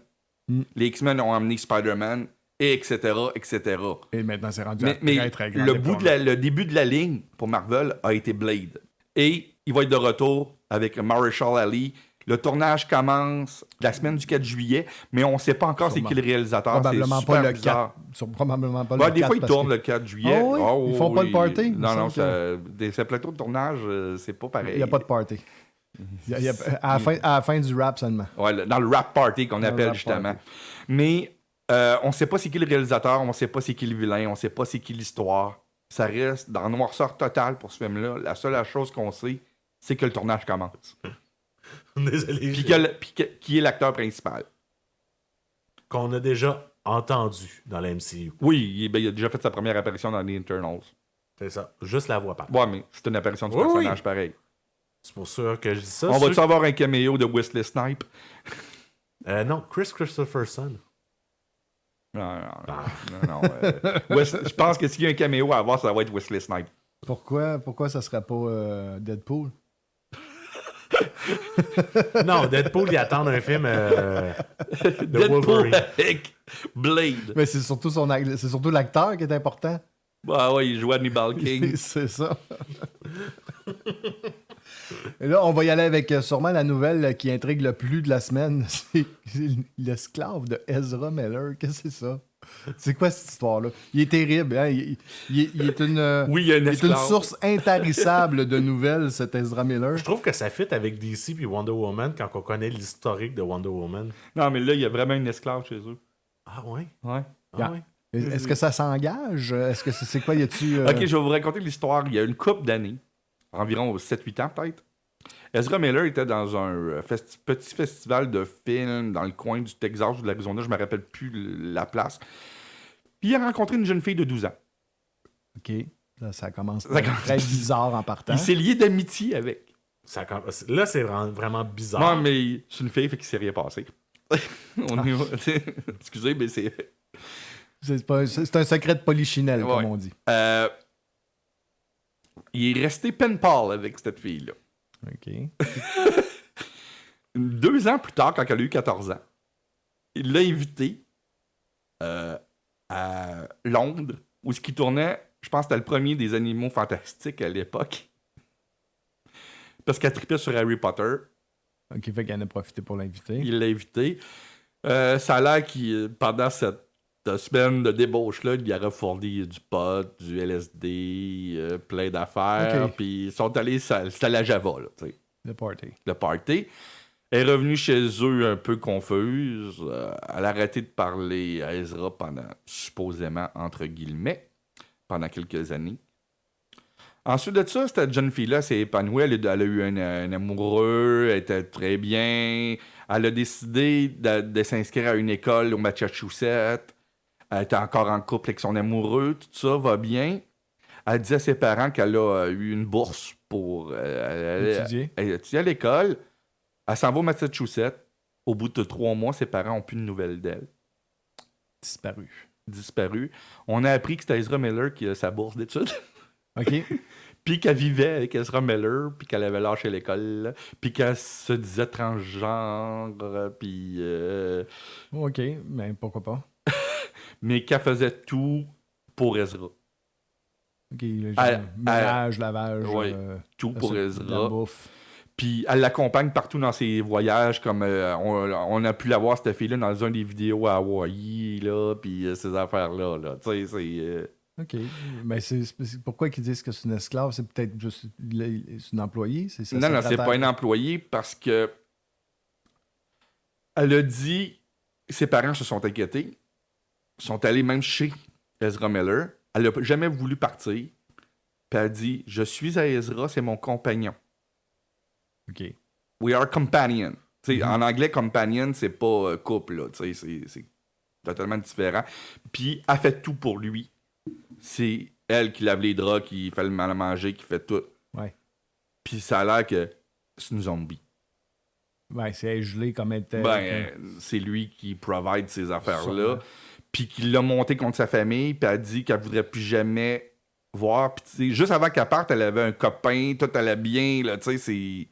Mm. Les X-Men ont amené Spider-Man, et etc., etc. Et maintenant, c'est rendu Mais, à mais très, très grand le, déploiement. le début de la ligne pour Marvel a été Blade. Et il va être de retour avec Marshall Ali. Le tournage commence la semaine du 4 juillet, mais on ne sait pas encore c'est Sûrement. qui le réalisateur. Probablement c'est pas super le bizarre. 4. Probablement pas Ouais, le des 4. fois, ils parce tournent que le 4 juillet. Ah oui? Oh, Ils font pas le oui. party? Il me Non, non, semble ces plateaux de tournage, c'est pas pareil. Il n'y a pas de party. À la fin du rap seulement. Ouais, dans le rap party qu'on Dans le appelle rap justement. party. Mais on ne sait pas c'est qui le réalisateur, on ne sait pas c'est qui le vilain, on ne sait pas c'est qui l'histoire. Ça reste dans noirceur totale pour ce film-là. La seule chose qu'on sait, c'est que le tournage commence. Désolé. Puis qui est l'acteur principal. Qu'on a déjà entendu dans la MCU. Oui, il a déjà fait sa première apparition dans The Eternals. C'est ça. Juste la voix par Ouais, mais c'est une apparition du Oui, personnage oui. pareil. C'est pour ça que je dis ça. On Ceux- va-tu avoir un caméo de Wesley Snipes? Non, Chris Christopherson. Non. Ah. Je pense que s'il y a un caméo à avoir, ça va être Wesley Snipes. Pourquoi ça serait pas Deadpool? Non, Deadpool, il attend un film de Deadpool Wolverine. avec Blade. Mais c'est surtout l'acteur qui est important. Ah ouais, il joue Hannibal King. C'est ça. Et là, on va y aller avec sûrement la nouvelle qui intrigue le plus de la semaine. C'est l'esclave de Ezra Miller. Qu'est-ce que c'est ça? C'est quoi cette histoire-là? Il est terrible. Hein? Il est une, Oui, il y a un il est une esclave. source intarissable de nouvelles, cet Ezra Miller. Je trouve que ça fit avec DC puis Wonder Woman quand on connaît l'historique de Wonder Woman. Non, mais là, il y a vraiment une esclave chez eux. Ah ouais? Ouais. Ah Yeah. ouais? Est-ce que ça s'engage? Est-ce que c'est quoi? Y a-tu... Ok, je vais vous raconter l'histoire. Il y a une couple d'années, environ 7-8 ans peut-être. Ezra Miller était dans un petit festival de films dans le coin du Texas ou de l'Arizona, je ne me rappelle plus la place. Puis il a rencontré une jeune fille de 12 ans. OK. Ça commence Ça commence- très bizarre en partant. Il s'est lié d'amitié avec. Là, c'est vraiment bizarre. Non, mais c'est une fille, fait qu'il s'est rien passé. Excusez, mais c'est... C'est un secret de polichinelle, comme Ouais. on dit. Il est resté pen pal avec cette fille-là. OK. 2 ans plus tard, quand elle a eu 14 ans, il l'a invité à Londres où ce qui tournait, je pense que c'était le premier des animaux fantastiques à l'époque. Parce qu'elle tripait sur Harry Potter. OK, fait qu'elle en a profité pour l'inviter. Il l'a invité. Ça a l'air qu'il, pendant cette semaine de débauche-là, il aurait fourni du pot, du LSD, plein d'affaires. Ok. Puis ils sont allés, c'était la Java, là, tu sais, Le party. le party. Elle est revenue chez eux un peu confuse. Elle a arrêté de parler à Ezra pendant, supposément, entre guillemets, pendant quelques années. Ensuite de ça, cette jeune fille-là s'est épanouie. Elle a eu un amoureux, elle était très bien. Elle a décidé de s'inscrire à une école au Massachusetts. Elle était encore en couple avec son amoureux. Tout ça va bien. Elle dit à ses parents qu'elle a eu une bourse pour Étudier. elle étudier à l'école. Elle s'en va au Massachusetts. Au bout de 3 mois, ses parents n'ont plus de nouvelles d'elle. Disparu. On a appris que c'était Ezra Miller qui a sa bourse d'études. OK. Puis qu'elle vivait avec Ezra Miller, puis qu'elle avait lâché l'école, puis qu'elle se disait transgenre, puis... OK, mais pourquoi pas? mais qu'elle faisait tout pour Ezra. OK, le genre, ménage, lavage, ouais, tout pour la Ezra. bouffe. Puis elle l'accompagne partout dans ses voyages, comme on a pu la voir, cette fille-là, dans une des vidéos à Hawaï, là, puis ces affaires-là. Là. Tu sais, c'est... OK. Mais c'est pourquoi ils disent que c'est une esclave? C'est peut-être juste c'est une employée? C'est ça, non, c'est pas une employée parce que elle a dit, ses parents se sont inquiétés, sont allés même chez Ezra Miller. Elle n'a jamais voulu partir. Puis elle a dit, je suis à Ezra, c'est mon compagnon. OK. We are companion. En anglais, companion, c'est pas couple, là. C'est totalement différent. Puis elle fait tout pour lui. C'est elle qui lave les draps, qui fait le mal à manger, qui fait tout. Ouais. Puis ça a l'air que c'est une zombie. Ouais, c'est elle gelée comme elle était. C'est lui qui provide ces affaires-là. Sûrement. Puis qu'il l'a monté contre sa famille, puis elle a dit qu'elle voudrait plus jamais voir. Puis juste avant qu'elle parte, elle avait un copain, tout allait bien, là, tu sais,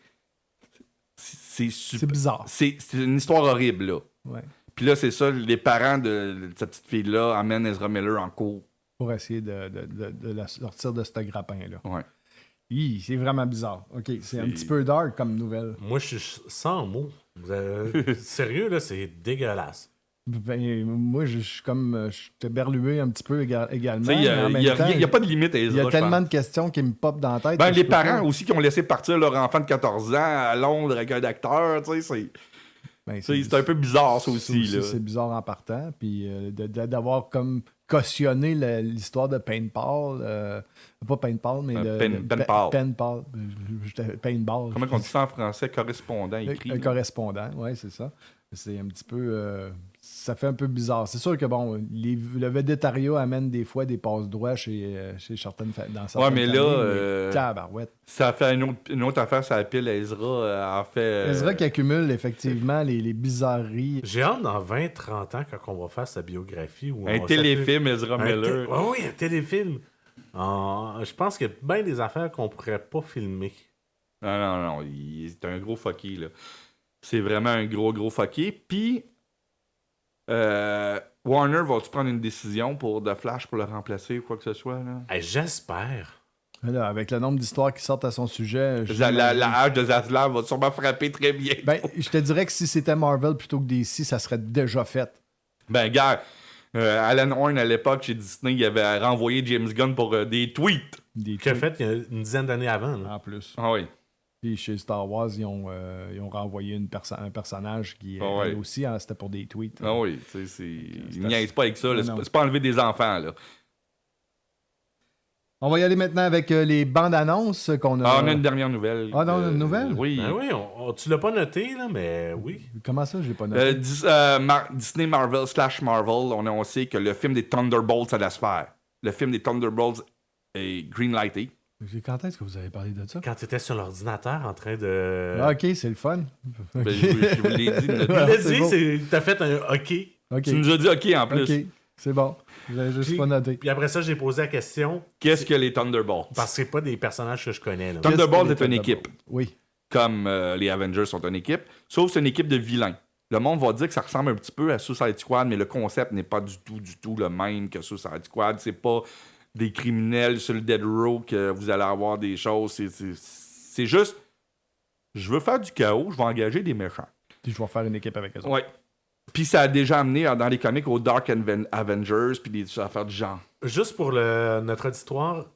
C'est bizarre. C'est une histoire horrible, là. Ouais. Puis là, c'est ça, les parents de cette petite fille-là amènent Ezra Miller en cours. Pour essayer de la sortir de ce grappin-là. Ouais. C'est vraiment bizarre. OK, c'est un petit peu dark comme nouvelle. Moi, je suis sans mots. Sérieux, là, c'est dégueulasse. Ben, moi, je suis comme... Je berlué un petit peu également. Il n'y a pas de limite à Il Ezra, y a tellement de questions qui me popent dans la tête. Ben, que les je peux parents pas- aussi qui ont laissé partir leur enfant de 14 ans à Londres avec un acteur, tu sais, Ben, c'est un peu bizarre, ça aussi. Là. C'est bizarre en partant. Puis d'avoir comme cautionné l'histoire de Paintball. Pas Paintball, mais Penpal. Paintball. Paintball. Comment on dit ça en français? Correspondant, écrit. Un correspondant, oui, c'est ça. C'est un petit peu... ça fait un peu bizarre. C'est sûr que, bon, le végétariat amène des fois des passes-droits chez certaines dans certaines mais familles. là... Tabarouette. Ça fait une autre affaire, ça pile à Ezra. En fait... Ezra qui accumule effectivement les bizarreries. J'ai hâte dans 20-30 ans quand on va faire sa biographie. Où un téléfilm, Ezra Miller. Oui, un téléfilm. Je pense qu'il y a bien des affaires qu'on pourrait pas filmer. Non. C'est un gros fucky, là. C'est vraiment un gros fucky. Puis, Warner, va-tu prendre une décision pour The Flash pour le remplacer ou quoi que ce soit, là? J'espère. Là, avec le nombre d'histoires qui sortent à son sujet... La hache de Zaslav va sûrement frapper très bien. Ben, je te dirais que si c'était Marvel plutôt que DC, ça serait déjà fait. Ben, gars, Alan Horn, à l'époque, chez Disney, il avait renvoyé James Gunn pour des tweets. Qu'il a fait il y a une dizaine d'années avant. Là. En plus. Ah oui. Puis chez Star Wars, ils ont renvoyé un personnage qui, elle aussi, c'était pour des tweets. Ah oui, tu sais, ils niaisent pas avec ça. Là, Non. c'est pas enlever des enfants, là. On va y aller maintenant avec les bandes annonces qu'on a. On a une dernière nouvelle. Ah non, une nouvelle? Oui. Ben oui, tu l'as pas noté, là, mais oui. Comment ça, je l'ai pas noté? Disney Marvel / Marvel, on sait que le film des Thunderbolts allait se faire. Le film des Thunderbolts est greenlighté. Quand est-ce que vous avez parlé de ça? Quand tu étais sur l'ordinateur en train de. Ah, ok, c'est le fun. Ben, je vous l'ai dit. Il Ah, l'a c'est dit, bon. t'as fait un OK. Ok. Tu nous as dit OK en plus. Ok, c'est bon. Je l'avais juste Puis- pas noté. Puis après ça, j'ai posé la question. Qu'est-ce que les Thunderbolts? Parce que c'est pas des personnages que je connais. Là. Thunderbolts Qu'est-ce que est une les équipe. Oui. Comme les Avengers sont une équipe. Sauf que c'est une équipe de vilains. le monde va dire que ça ressemble un petit peu à Suicide Squad, mais le concept n'est pas du tout le même que Suicide Squad. C'est pas des criminels sur le dead row que vous allez avoir des choses. C'est juste, je veux faire du chaos, je vais engager des méchants. Puis je vais faire une équipe avec eux. Ouais. Puis ça a déjà amené dans les comics au Dark Avengers, puis des affaires du genre. Juste pour notre auditoire,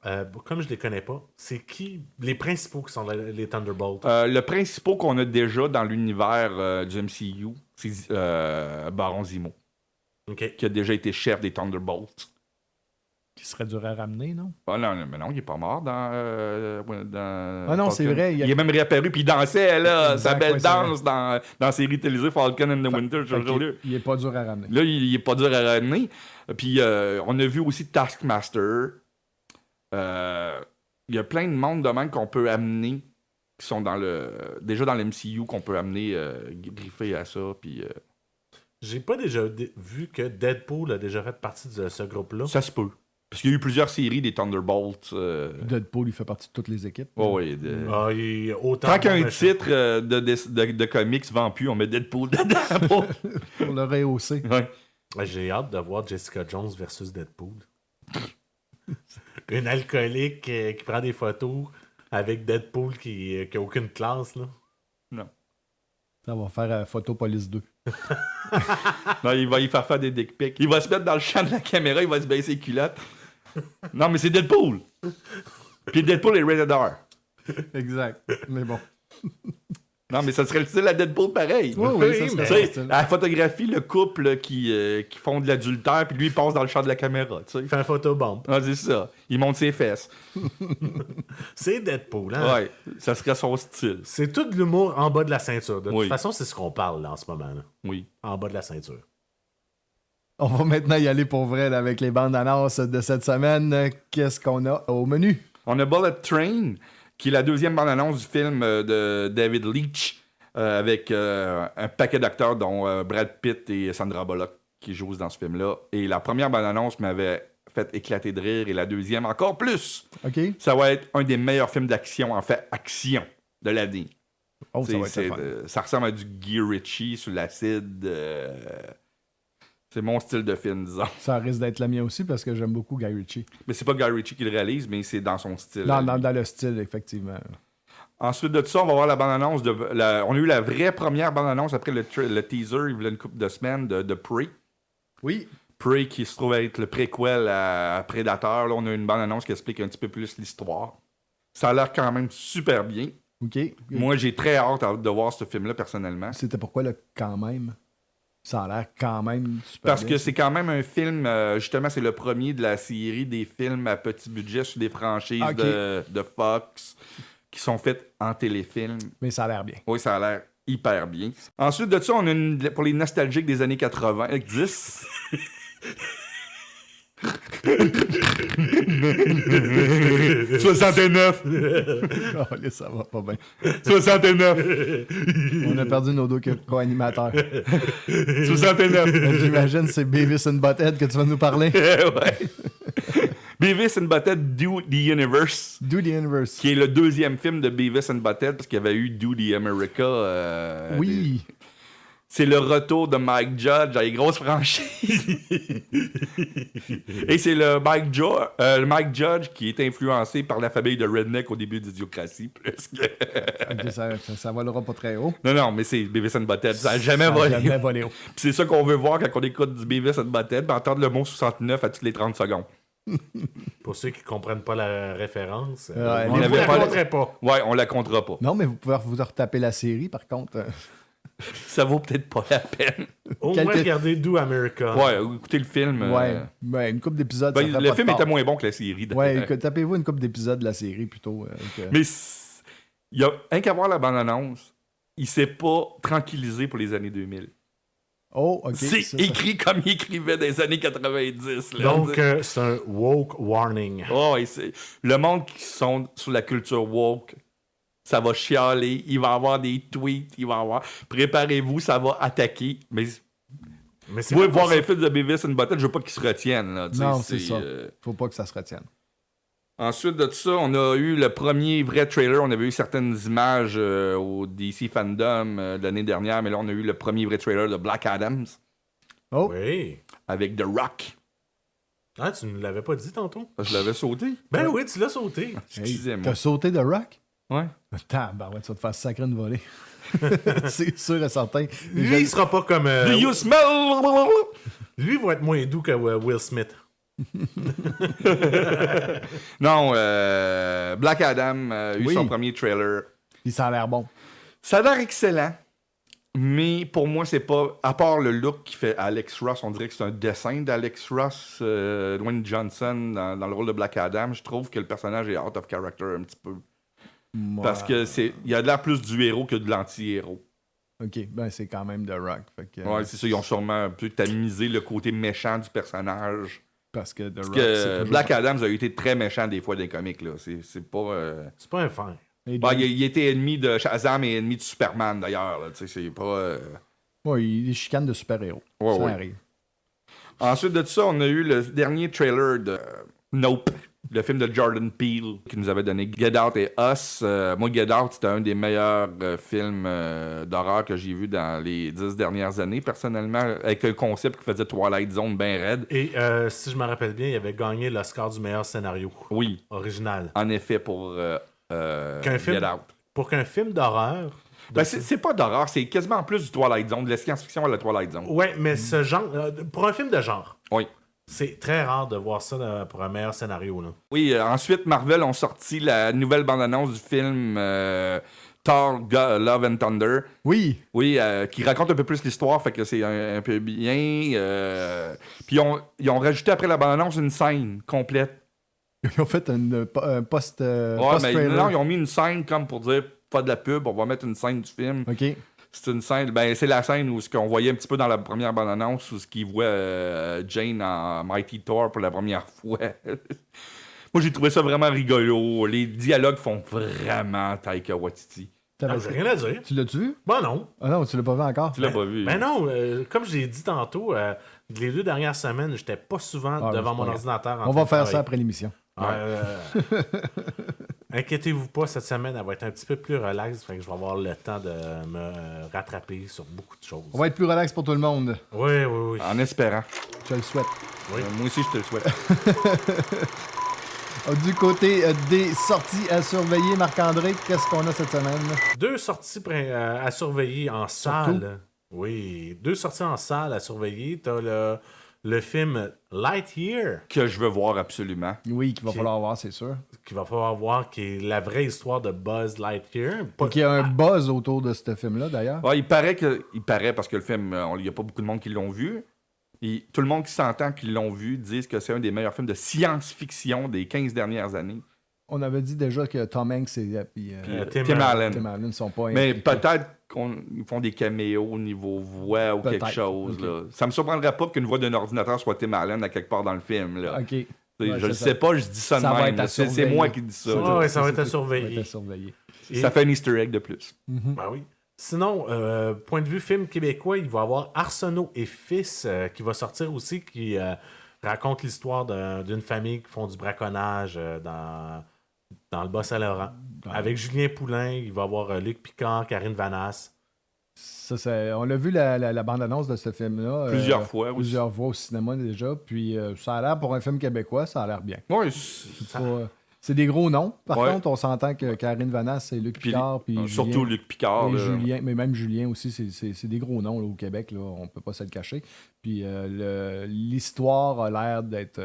comme je les connais pas, c'est qui les principaux qui sont les Thunderbolts? Le principal qu'on a déjà dans l'univers du MCU, c'est Baron Zemo, OK. qui a déjà été chef des Thunderbolts. Qui serait dur à ramener, non? Ah non, mais non, il est pas mort dans Ah non, c'est vrai. Il est même réapparu, puis il dansait, là, Exact, sa belle ouais, c'est danse dans la série télévisée Falcon and the Winter Soldier. Il est pas dur à ramener. Là, il est pas dur à ramener. Puis on a vu aussi Taskmaster. Il y a plein de monde de même qu'on peut amener, qui sont déjà dans le MCU, qu'on peut amener griffer à ça. Puis J'ai pas déjà vu que Deadpool a déjà fait partie de ce groupe-là. ça se peut. Parce qu'il y a eu plusieurs séries des Thunderbolts. Deadpool, il fait partie de toutes les équipes. Oui. Il est autant Tant qu'un bon titre de comics vend plus, on met Deadpool dedans. Pour le rehausser. Ouais. J'ai hâte de voir Jessica Jones versus Deadpool. Une alcoolique qui prend des photos avec Deadpool qui a aucune classe, là. Non. Ça va faire Photo Police 2. Non, il va y faire des dick pics. Il va se mettre dans le champ de la caméra, il va se baisser les culottes. Non, mais c'est Deadpool. Puis Deadpool est rated R. Exact. Mais bon. Non, mais ça serait le style à Deadpool pareil. Oui, ça Tu serait sais, le style. à la photographie, le couple qui font de l'adultère, puis lui, il passe dans le champ de la caméra. Tu sais. Il fait un photobomb. Ah, c'est ça. Il monte ses fesses. C'est Deadpool, hein? Ouais, ça serait son style. C'est tout de l'humour en bas de la ceinture. De Oui. toute façon, c'est ce qu'on parle là, en ce moment. Là. Oui. En bas de la ceinture. On va maintenant y aller pour vrai là, avec les bandes annonces de cette semaine. Qu'est-ce qu'on a au menu? On a Bullet Train, qui est la deuxième bande-annonce du film de David Leitch, avec un paquet d'acteurs, dont Brad Pitt et Sandra Bullock, qui jouent dans ce film-là. Et la première bande-annonce m'avait fait éclater de rire, et la deuxième encore plus. OK? Ça va être un des meilleurs films d'action, en fait, action de l'année. Oh, ça va être le fun. Ça ressemble à du Guy Ritchie sur l'acide. C'est mon style de film, disons. Ça risque d'être le mien aussi parce que j'aime beaucoup Guy Ritchie. Mais c'est pas Guy Ritchie qui le réalise, mais c'est dans son style. Dans le style, effectivement. Ensuite de ça, on va voir la bande-annonce. On a eu la vraie première bande-annonce après le teaser, il y a une couple de semaines, de Prey. Oui. Prey qui se trouve être le préquel à Predator. Là, on a une bande-annonce qui explique un petit peu plus l'histoire. Ça a l'air quand même super bien. OK. Moi, j'ai très hâte de voir ce film-là, personnellement. C'était pourquoi le quand même? Ça a l'air quand même super Parce bien. que c'est quand même un film, justement, c'est le premier de la série des films à petit budget sur des franchises Ok. de Fox qui sont faites en téléfilm. Mais ça a l'air bien. Oui, ça a l'air hyper bien. Ensuite de ça, on a pour les nostalgiques des années 90. 69. Oh, là, ça va pas bien. 69. On a perdu nos deux co-animateurs. 69. J'imagine c'est Beavis and Butthead que tu vas nous parler. Ouais. Beavis and Butthead Do the Universe, Do the Universe. qui est le deuxième film de Beavis and Butthead, parce qu'il y avait eu Do the America. Oui. C'est le retour de Mike Judge à les grosses franchises. Et c'est le Mike Judge qui est influencé par la famille de Redneck au début d'Idiocratie. Plus que... Ok, ça volera pas très haut. Non, mais c'est Beavis and Butthead. Ça n'a jamais Ça a volé. jamais volé haut. Puis c'est ça qu'on veut voir quand on écoute du Beavis and Butthead, puis entendre le mot 69 à toutes les 30 secondes. Pour ceux qui comprennent pas la référence, Ouais, on mais ne vous la pas- compterait pas. Ouais, on la comptera pas. Non, mais vous pouvez vous retaper la série, par contre. Ça vaut peut-être pas la peine. Au Quelques- moins, regardez Do America. Ouais, écoutez le film. Ouais, une couple d'épisodes. Ben, ça ferait le pas film de était tort. moins bon que la série. Ouais, d'ailleurs. tapez-vous une couple d'épisodes de la série plutôt. Mais il y a un qu'à voir la bande-annonce, il s'est pas tranquillisé pour les années 2000. Oh, ok. C'est ça. écrit comme il écrivait dans les années 90. Là. Donc, c'est un woke warning. Oh, et le monde qui sont sur la culture woke, ça va chialer, il va avoir des tweets, il va avoir... Préparez-vous, ça va attaquer. Mais Mais c'est vous pas pouvez voir pour ça. un film de Beavis and Butthead, je veux pas qu'ils se retiennent. Là, tu sais, Non, c'est ça. Faut pas que ça se retienne. Ensuite de ça, on a eu le premier vrai trailer. On avait eu certaines images au DC Fandom l'année dernière, mais là, on a eu le premier vrai trailer de Black Adams Oh, Oui. avec The Rock. Ah, tu ne l'avais pas dit tantôt? Je l'avais sauté. Ben oui, tu l'as sauté. Excusez-moi. t'as sauté de Rock? Ouais. Tabarouette, tu vas te faire sacrer une volée. C'est sûr et certain. Lui, il sera pas comme... Do you smell? Lui, il va être moins doux que Will Smith. Non, Black Adam a eu Oui. son premier trailer. Il ça a l'air bon. Ça a l'air excellent, mais pour moi, c'est pas... À part le look qui fait Alex Ross, on dirait que c'est un dessin d'Alex Ross, Dwayne Johnson, dans le rôle de Black Adam. Je trouve que le personnage est out of character un petit peu. Parce que il a de l'air plus du héros que de l'anti-héros. OK, ben c'est quand même The Rock. Fait que, Ouais, c'est ça. Ils ont sûrement un peu tamisé le côté méchant du personnage. parce que The Parce Rock, que c'est toujours... Black Adams a été très méchant des fois dans les comics. Là. C'est pas... C'est pas un fan. Et Bah, donc- il était ennemi de Shazam et ennemi de Superman, d'ailleurs. Là. Tu sais, c'est pas... Ouais, il chicane de super-héros. Ouais, ça ouais. arrive. Ensuite de ça, on a eu le dernier trailer de Nope, le film de Jordan Peele qui nous avait donné Get Out et Us. Moi, Get Out, c'était un des meilleurs films d'horreur que j'ai vu dans les 10 dernières années, personnellement, avec un concept qui faisait Twilight Zone bien raide. Et si je me rappelle bien, il avait gagné l'Oscar du meilleur scénario Oui, original. en effet, pour Qu'un film- Get Out. Pour qu'un film d'horreur... Ben, c'est pas d'horreur, c'est quasiment plus du Twilight Zone, de la science-fiction à la Twilight Zone. Ouais, mais ce genre... pour un film de genre, Oui. c'est très rare de voir ça pour un meilleur scénario. Là. Oui, ensuite, Marvel ont sorti la nouvelle bande-annonce du film Thor, Love and Thunder. Oui, Oui, qui raconte un peu plus l'histoire, fait que c'est un peu bien. Puis ils ont rajouté après la bande-annonce une scène complète. ils ont fait un post, Ouais, mais post-trailer. non, ils ont mis une scène comme pour dire pas de la pub, on va mettre une scène du film. OK. C'est une scène, ben c'est la scène où ce qu'on voyait un petit peu dans la première bande-annonce où ce qu'ils voit Jane en Mighty Thor pour la première fois. Moi, j'ai trouvé ça vraiment rigolo. Les dialogues font vraiment Taika Waititi. T'avais- Ah, j'ai rien à dire. Tu l'as-tu vu? Ben non. Ah non, tu l'as pas vu encore? Tu l'as pas vu? Ben non, comme j'ai dit tantôt, les 2 dernières semaines, j'étais pas souvent Ah, devant c'est mon pas ordinateur. en On train va de faire ça travailler. après l'émission. Inquiétez-vous pas, cette semaine, elle va être un petit peu plus relax, fait que je vais avoir le temps de me rattraper sur beaucoup de choses. On va être plus relax pour tout le monde. Oui, oui, oui. En espérant. Je le souhaite. Oui. Moi aussi, je te le souhaite. Du côté des sorties à surveiller, Marc-André, qu'est-ce qu'on a cette semaine? 2 sorties à surveiller en salle. Oui, 2 sorties en salle à surveiller. T'as le film Lightyear, Que je veux voir absolument. Oui, qu'il va Ok. falloir voir, c'est sûr. qu'il va falloir voir, qui est la vraie histoire de Buzz Lightyear. Et qu'il y a un buzz autour de ce film-là, d'ailleurs. Ouais, il paraît parce que le film, il n'y a pas beaucoup de monde qui l'ont vu. Et tout le monde qui s'entend qui l'ont vu disent que c'est un des meilleurs films de science-fiction des 15 dernières années. On avait dit déjà que Tom Hanks et Tim Tim Allen. Tim Allen ne sont pas Mais impliqués. peut-être qu'ils font des caméos au niveau voix ou quelque Peut-être, chose. ok. Là. Ça me surprendrait pas qu'une voix d'un ordinateur soit Tim Allen à quelque part dans le film. Là. OK. T'sais, Ouais, je le c'est sais ça. pas, je dis ça de Ça va même. être à là. C'est surveiller. moi qui dis ça. Ouais, là. ouais, ça va être à tout. surveiller. Ça va être à surveiller. Et- Ça fait un easter egg de plus. Ben oui. Sinon, point de vue film québécois, il va y avoir Arsenault et Fils qui va sortir aussi, qui raconte l'histoire d'une famille qui font du braconnage dans le Bas-Saint-Laurent. Avec Julien Poulain, il va y avoir Luc Picard, Karine Vanasse. Ça, on l'a vu la bande-annonce de ce film-là. Plusieurs fois aussi. Plusieurs fois au cinéma déjà. Puis ça a l'air, pour un film québécois, ça a l'air bien. Ouais, C'est pas- c'est des gros noms. Par Ouais. contre, on s'entend que Karine Vanasse, c'est Luc Puis, Picard. Puis surtout Julien, Luc Picard. et là. Julien, mais même Julien aussi, c'est des gros noms là, au Québec. Là, on peut pas se le cacher. Puis l'histoire a l'air d'être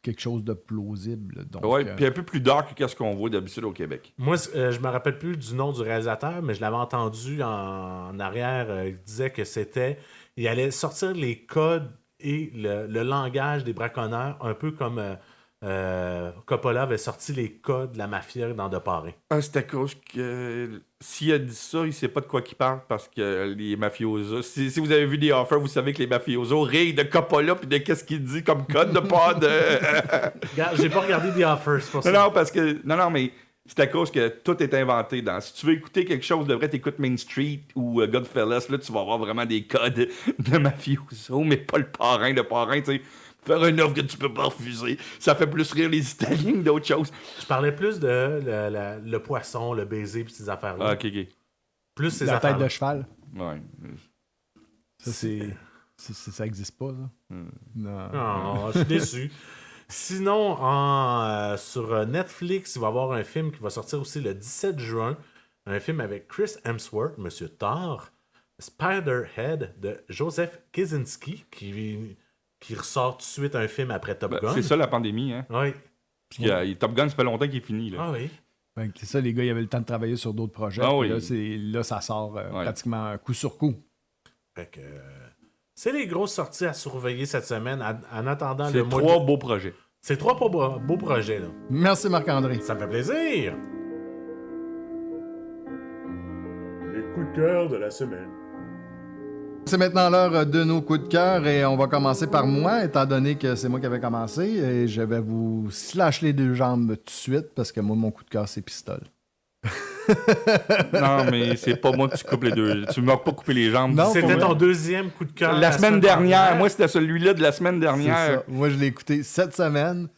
quelque chose de plausible. Donc, Ouais, puis un peu plus dark que ce qu'on voit d'habitude au Québec. Moi, je me rappelle plus du nom du réalisateur, mais je l'avais entendu en arrière. Il disait que il allait sortir les codes et le langage des braconneurs, un peu comme Coppola avait sorti les codes de la mafia dans De Parrain. Ah, c'est à cause que s'il a dit ça, il sait pas de quoi il parle parce que les mafiosos. Si vous avez vu des offers, vous savez que les mafiosos rient de Coppola puis de qu'est-ce qu'il dit comme code de pas de. Regarde, j'ai pas regardé The Offer, c'est pour ça. Non, parce que. Non, mais c'est à cause que tout est inventé. Si tu veux écouter quelque chose de vrai, t'écoutes Main Street ou Goodfellas, là, tu vas avoir vraiment des codes de mafiosos, mais pas le parrain. Le parrain, tu sais. Faire une offre que tu peux pas refuser. Ça fait plus rire les Italiens que d'autres choses. Je parlais plus de le poisson, le baiser pis ces affaires-là. Ah, ok. Plus ces La tête affaires-là. de cheval. Ouais. Ça, ça existe pas, ça. Non. Non, je suis déçu. Sinon, sur Netflix, il va y avoir un film qui va sortir aussi le 17 juin. Un film avec Chris Hemsworth, Monsieur Thor, Spider-Head de Joseph Kosinski, qui ressort tout de suite un film après Top Gun. C'est ça la pandémie, hein. Oui. Parce que Top Gun, ça fait longtemps qu'il est fini. Là. Ah oui. Fait que c'est ça, les gars, ils avaient le temps de travailler sur d'autres projets. Ah Puis oui. là, ça sort pratiquement coup sur coup. Fait que, c'est les grosses sorties à surveiller cette semaine en attendant le C'est mois 3 beaux projets. C'est 3 beaux projets, là. Merci Marc-André. Ça me fait plaisir. Les coups de cœur de la semaine. C'est maintenant l'heure de nos coups de cœur et on va commencer par moi, étant donné que c'est moi qui avais commencé. Et je vais vous slash les 2 jambes tout de suite parce que moi, mon coup de cœur, c'est Pistole. Non, mais c'est pas moi que tu coupes les deux. Tu m'as pas coupé les jambes. Non, C'était pour vrai. ton deuxième coup de cœur. La semaine dernière. Moi, c'était celui-là de la semaine C'est dernière. ça. Moi, je l'ai écouté cette semaine.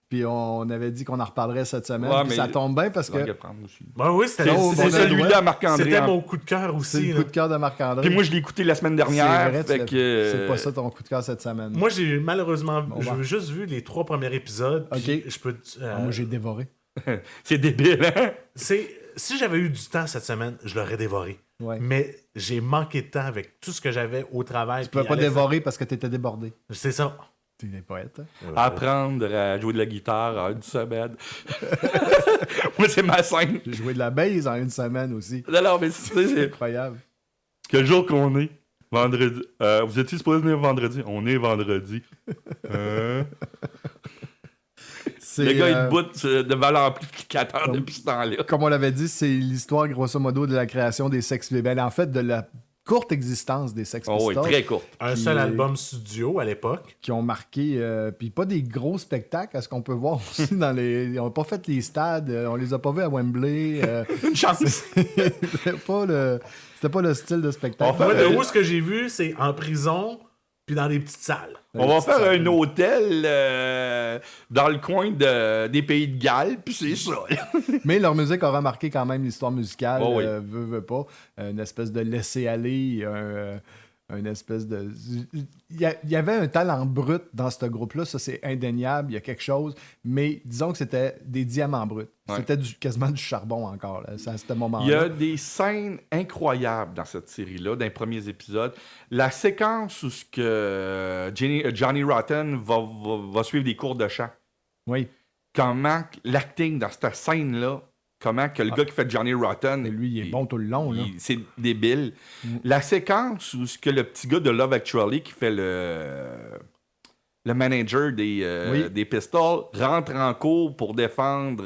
Puis on avait dit qu'on en reparlerait cette semaine. Ouais, Puis mais- ça tombe bien parce Je vais que le prendre aussi. Ben oui, c'était Oh, C'est bon, celui-là à Marc-André. C'était hein. mon coup de cœur c'est aussi. le là. coup de cœur de Marc-André. Puis moi, je l'ai écouté la semaine C'est dernière. vrai, tu fait l'as- que... c'est pas ça ton coup de cœur cette semaine. Moi, j'ai malheureusement Bon, j'ai bah. juste vu les 3 premiers épisodes. Puis Ok. je peux. Moi, j'ai dévoré. C'est débile, hein? Si j'avais eu du temps cette semaine, je l'aurais dévoré. Ouais. Mais j'ai manqué de temps avec tout ce que j'avais au travail. Tu pouvais pas dévorer parce que t'étais débordé. C'est ça. T'es un poète. Hein? Apprendre à jouer de la guitare en une semaine. Moi, c'est ma scène. J'ai joué de la base en une semaine aussi. Non, mais c'est Incroyable. quel jour qu'on est? Vendredi. Vous étiez supposé venir vendredi? On est vendredi. C'est, Le gars, il boute devant l'amplificateur depuis ce temps-là. comme on l'avait dit, c'est l'histoire grosso modo de la création des Sex Pistols. En fait, de la courte existence des Sex Oh oui, Pistols. très court. Un Puis- seul album studio à l'époque. Qui ont marqué, puis pas des gros spectacles, à ce qu'on peut voir aussi dans les. Ils n'ont pas fait les stades, on les a pas vus à Wembley. Une chance. C'était pas le style de spectacle. On Moi, fait- de où ce que j'ai vu, c'est en prison puis dans des petites salles. On va faire un hôtel dans le coin des pays de Galles, puis c'est ça. là. Mais leur musique a remarqué quand même l'histoire musicale, Oh oui. veut pas. Une espèce de laisser-aller, une espèce de... Il y avait un talent brut dans ce groupe-là, ça c'est indéniable, il y a quelque chose, mais disons que c'était des diamants bruts. Ouais. C'était quasiment du charbon encore, là, à ce moment-là. Il y a des scènes incroyables dans cette série-là, dans les premiers épisodes. La séquence où ce que Johnny Rotten va suivre des cours de chant. Oui, Comment l'acting dans cette scène-là, comment que le gars qui fait Johnny Rotten... et lui, il est bon tout le long. Là. C'est débile. La séquence où ce que le petit gars de Love Actually qui fait le manager des Pistols rentre en cours pour défendre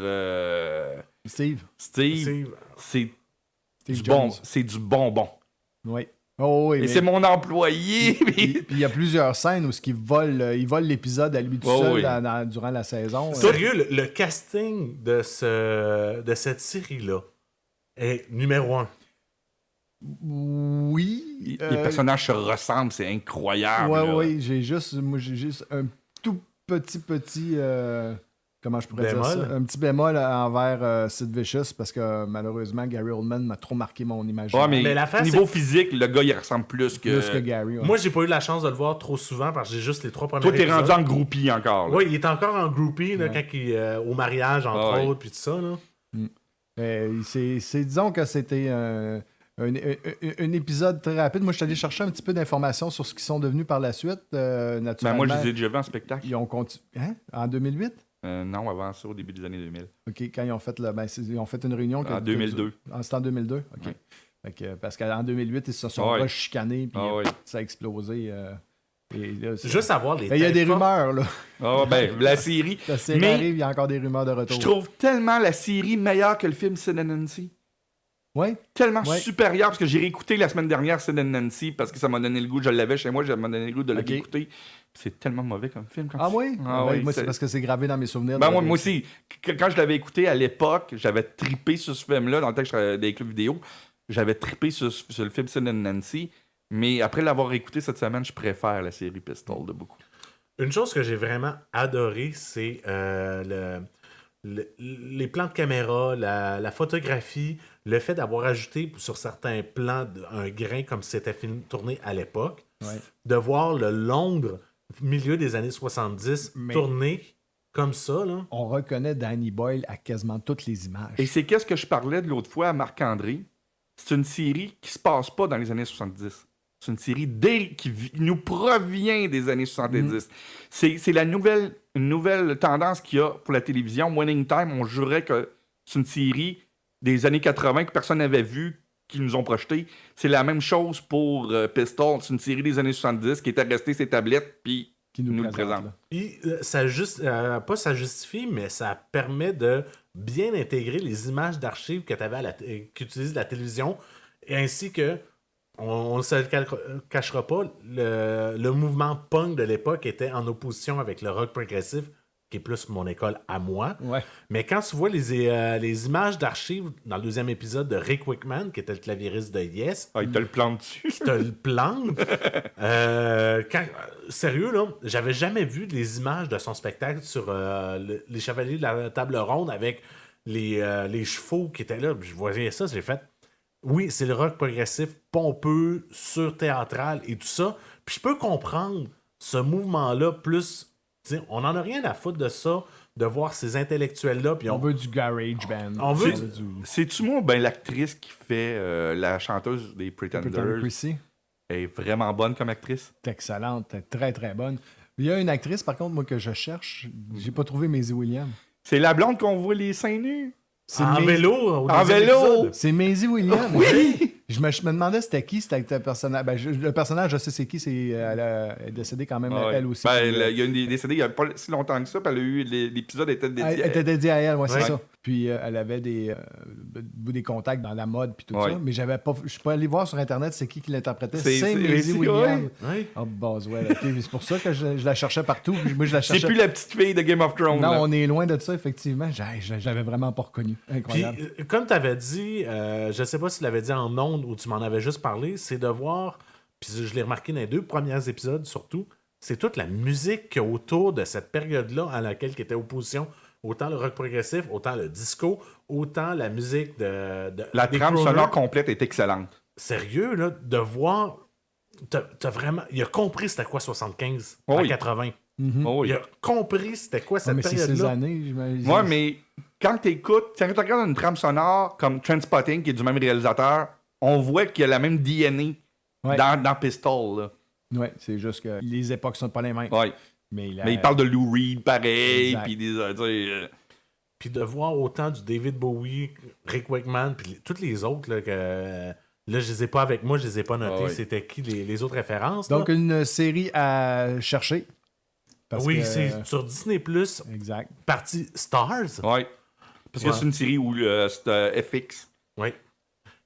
Steve. Steve, c'est Steve du bon, Jones. c'est du bonbon. Oui. Oh, oui, Et mais- c'est mon employé. Puis il y a plusieurs scènes où il vole l'épisode à lui tout Ouais, seul oui. durant la saison. Sérieux, le casting de cette série-là est numéro 1. Oui. Les personnages se ressemblent, c'est incroyable. Ouais, là. oui, j'ai juste un tout petit comment je pourrais dire Bémol? ça? Un petit bémol envers Sid Vicious parce que malheureusement, Gary Oldman m'a trop marqué mon imaginaire. Ouais, mais, Mais l'affaire, niveau physique, le gars, il ressemble plus que... Plus que Gary. Ouais. Moi, j'ai pas eu la chance de le voir trop souvent parce que j'ai juste les 3 premiers Toi, t'es épisodes. rendu en groupie encore. là. Oui, il est encore en groupie là, Ouais. quand il au mariage, entre Ah ouais. autres, puis tout ça. Là. Disons que c'était un épisode très rapide. Moi, je suis allé chercher un petit peu d'informations sur ce qu'ils sont devenus par la suite. Ben, Naturellement, moi, je les ai déjà vus en spectacle. ils ont continué. Hein? En 2008? Non, avant ça, au début des années 2000. OK, quand ils ont fait, ils ont fait une réunion. En 2002. C'était en 2002? OK. Ouais. Fait que, parce qu'en 2008, ils se sont Ouais. rechicanés, puis Ah ouais. ça a explosé. Et là, c'est- Juste savoir les Mais il y a des têtes fortes. rumeurs, là. Ah, ben, la série. La série Mais- arrive, il y a encore des rumeurs de retour. Je trouve tellement la série meilleure que le film Sid and Nancy. Oui, Tellement Ouais. supérieur, parce que j'ai réécouté la semaine dernière Sid and Nancy, parce que ça m'a donné le goût, je l'avais chez moi, ça m'a donné le goût de Ok. l'écouter. C'est tellement mauvais comme film. Quand Ah oui? Ah Ouais, oui, moi, c'est- c'est parce que c'est gravé dans mes souvenirs. Ben, de- moi aussi, quand je l'avais écouté à l'époque, j'avais trippé sur ce film-là, dans le temps que je travaillais dans des clubs vidéo, j'avais trippé sur le film Sid and Nancy, mais après l'avoir écouté cette semaine, je préfère la série Pistol de beaucoup. Une chose que j'ai vraiment adoré, c'est les plans de caméra, la photographie, le fait d'avoir ajouté sur certains plans un grain comme si c'était tourné à l'époque, Ouais. de voir le Londres, milieu des années 70, tourné comme ça. Là. On reconnaît Danny Boyle à quasiment toutes les images. Et c'est qu'est-ce que je parlais de l'autre fois à Marc-André. C'est une série qui se passe pas dans les années 70. C'est une série nous provient des années 70. C'est une nouvelle tendance qu'il y a pour la télévision. Winning Time, on jurait que c'est une série des années 80 que personne n'avait vue, qu'ils nous ont projeté. C'est la même chose pour Pistol. C'est une série des années 70 qui était restée ses tablettes, puis qui nous le présente. là. Puis, ça justifie, mais ça permet de bien intégrer les images d'archives que tu avais qu'utilise la télévision, et ainsi que, on ne se le cachera pas, le mouvement punk de l'époque était en opposition avec le rock progressif, qui est plus mon école à moi. Ouais. Mais quand tu vois les images d'archives dans le deuxième épisode de Rick Wakeman, qui était le claviériste de Yes, Ah, il te le plante dessus. te le plante. Sérieux, là, j'avais jamais vu des images de son spectacle sur les Chevaliers de la Table Ronde avec les chevaux qui étaient là. Je voyais ça, j'ai fait. Oui, c'est le rock progressif, pompeux, surthéâtral et tout ça. Puis je peux comprendre ce mouvement-là plus. On n'en a rien à foutre de ça, de voir ces intellectuels-là. Puis On veut du garage band. On veut C'est-tu moi, ben l'actrice qui fait la chanteuse des Pretenders Chrissy. est vraiment bonne comme actrice? C'est excellente, très très bonne. Il y a une actrice, par contre, moi, que je cherche. J'ai pas trouvé Maisie Williams. C'est la blonde qu'on voit les seins nus? en vélo. En vélo! C'est Maisie Williams. Oui! Je me demandais c'était qui, c'était le personnage. Ben, le personnage, je sais c'est qui, elle est décédée quand même, Ah ouais. elle aussi. Ben, il y a une décédée il n'y a pas si longtemps que ça, puis elle a eu l'épisode était dédié. Elle était dédiée à elle, ouais, c'est Ouais. ça. Puis elle avait des contacts dans la mode puis tout Ouais. ça, mais je suis pas allé voir sur Internet c'est qui l'interprétait. C'est Maisie c'est- Williams. Ouais. Oh, Boswell, ok. C'est pour ça que je la cherchais partout. Puis moi, je la C'est cherchais. plus la petite fille de Game of Thrones. Non, là. on est loin de ça, effectivement. J'avais vraiment pas reconnu. Puis, Incroyable. comme tu avais dit, je sais pas si tu l'avais dit en ondes ou tu m'en avais juste parlé, c'est de voir, puis je l'ai remarqué dans les 2 premiers épisodes surtout, c'est toute la musique qu'il y a autour de cette période-là à laquelle qui était opposition, autant le rock progressif, autant le disco, autant la musique de La des trame crooners. sonore complète est excellente. Sérieux, là, de voir, t'as vraiment, il a compris c'était quoi 75 Oh en oui. 80. Oh oui. Il a compris c'était quoi Ah, cette mais c'est ces période-là. années, j'imagine. Ouais, mais quand tu regardes une trame sonore comme Trainspotting, qui est du même réalisateur, on voit qu'il y a la même DNA Ouais. dans Pistol. Là. Ouais, c'est juste que les époques sont pas les mêmes. Ouais. Mais, Mais il parle de Lou Reed, pareil, Exact. puis des... Puis de voir autant du David Bowie, Rick Wakeman, puis tous les autres, là, que là, je les ai pas avec moi, je les ai pas notés. Ah ouais. C'était qui les autres références? Donc, là? une série à chercher. Parce Oui, que- c'est sur Disney+, Exact. partie Stars. Ouais. Parce que Ouais. c'est une série où c'est FX. Oui.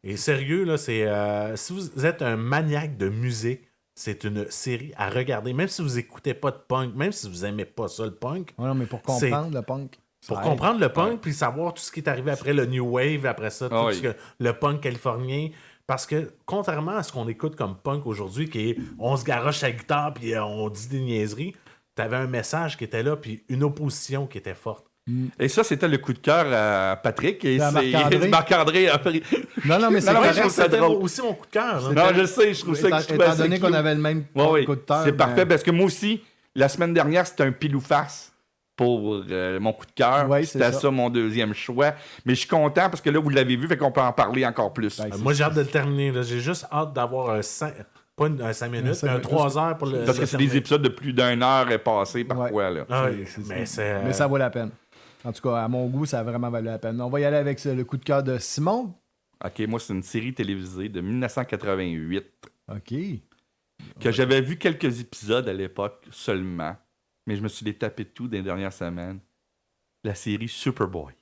Et sérieux, là, c'est si vous êtes un maniaque de musique, c'est une série à regarder. Même si vous écoutez pas de punk, même si vous aimez pas ça, le punk, Ouais, non, mais pour comprendre le punk. pour ça comprendre le punk, puis savoir tout ce qui est arrivé après le New Wave, après ça, tout Ah oui. ce que- le punk californien. Parce que, contrairement à ce qu'on écoute comme punk aujourd'hui, qui est on se garoche la guitare, puis on dit des niaiseries, t'avais un message qui était là, puis une opposition qui était forte. Et ça, c'était le coup de cœur à Patrick. Et À c'est Marc-André. Marc-André a pris... Non, non, mais c'est Non, non, correct. je trouve ça C'était drôle. aussi mon coup de cœur. là. Non, je sais, je trouve ça Étant donné qu'on avait le même Ouais, oui. coup de cœur. C'est ben, parfait, parce que moi aussi, la semaine dernière, c'était un pile ou face pour mon coup de cœur. Ouais, c'est C'était ça. ça mon deuxième choix. Mais je suis content parce que là, vous l'avez vu, fait qu'on peut en parler encore plus. Ben, Moi, j'ai hâte de le terminer. là. J'ai juste hâte d'avoir un 5 minutes, cinq mais un minutes. 3 heures pour le. Parce que le c'est des terminer. épisodes de plus d'une heure et passé parfois. Là. Ah oui, c'est- mais c'est. Mais ça vaut la peine. En tout cas, à mon goût, ça a vraiment valu la peine. On va y aller avec le coup de cœur de Simon. OK, moi, c'est une série télévisée de 1988 OK. que j'avais vu quelques épisodes à l'époque seulement, mais je me suis les tapé tout dans les dernières semaines. La série Superboy.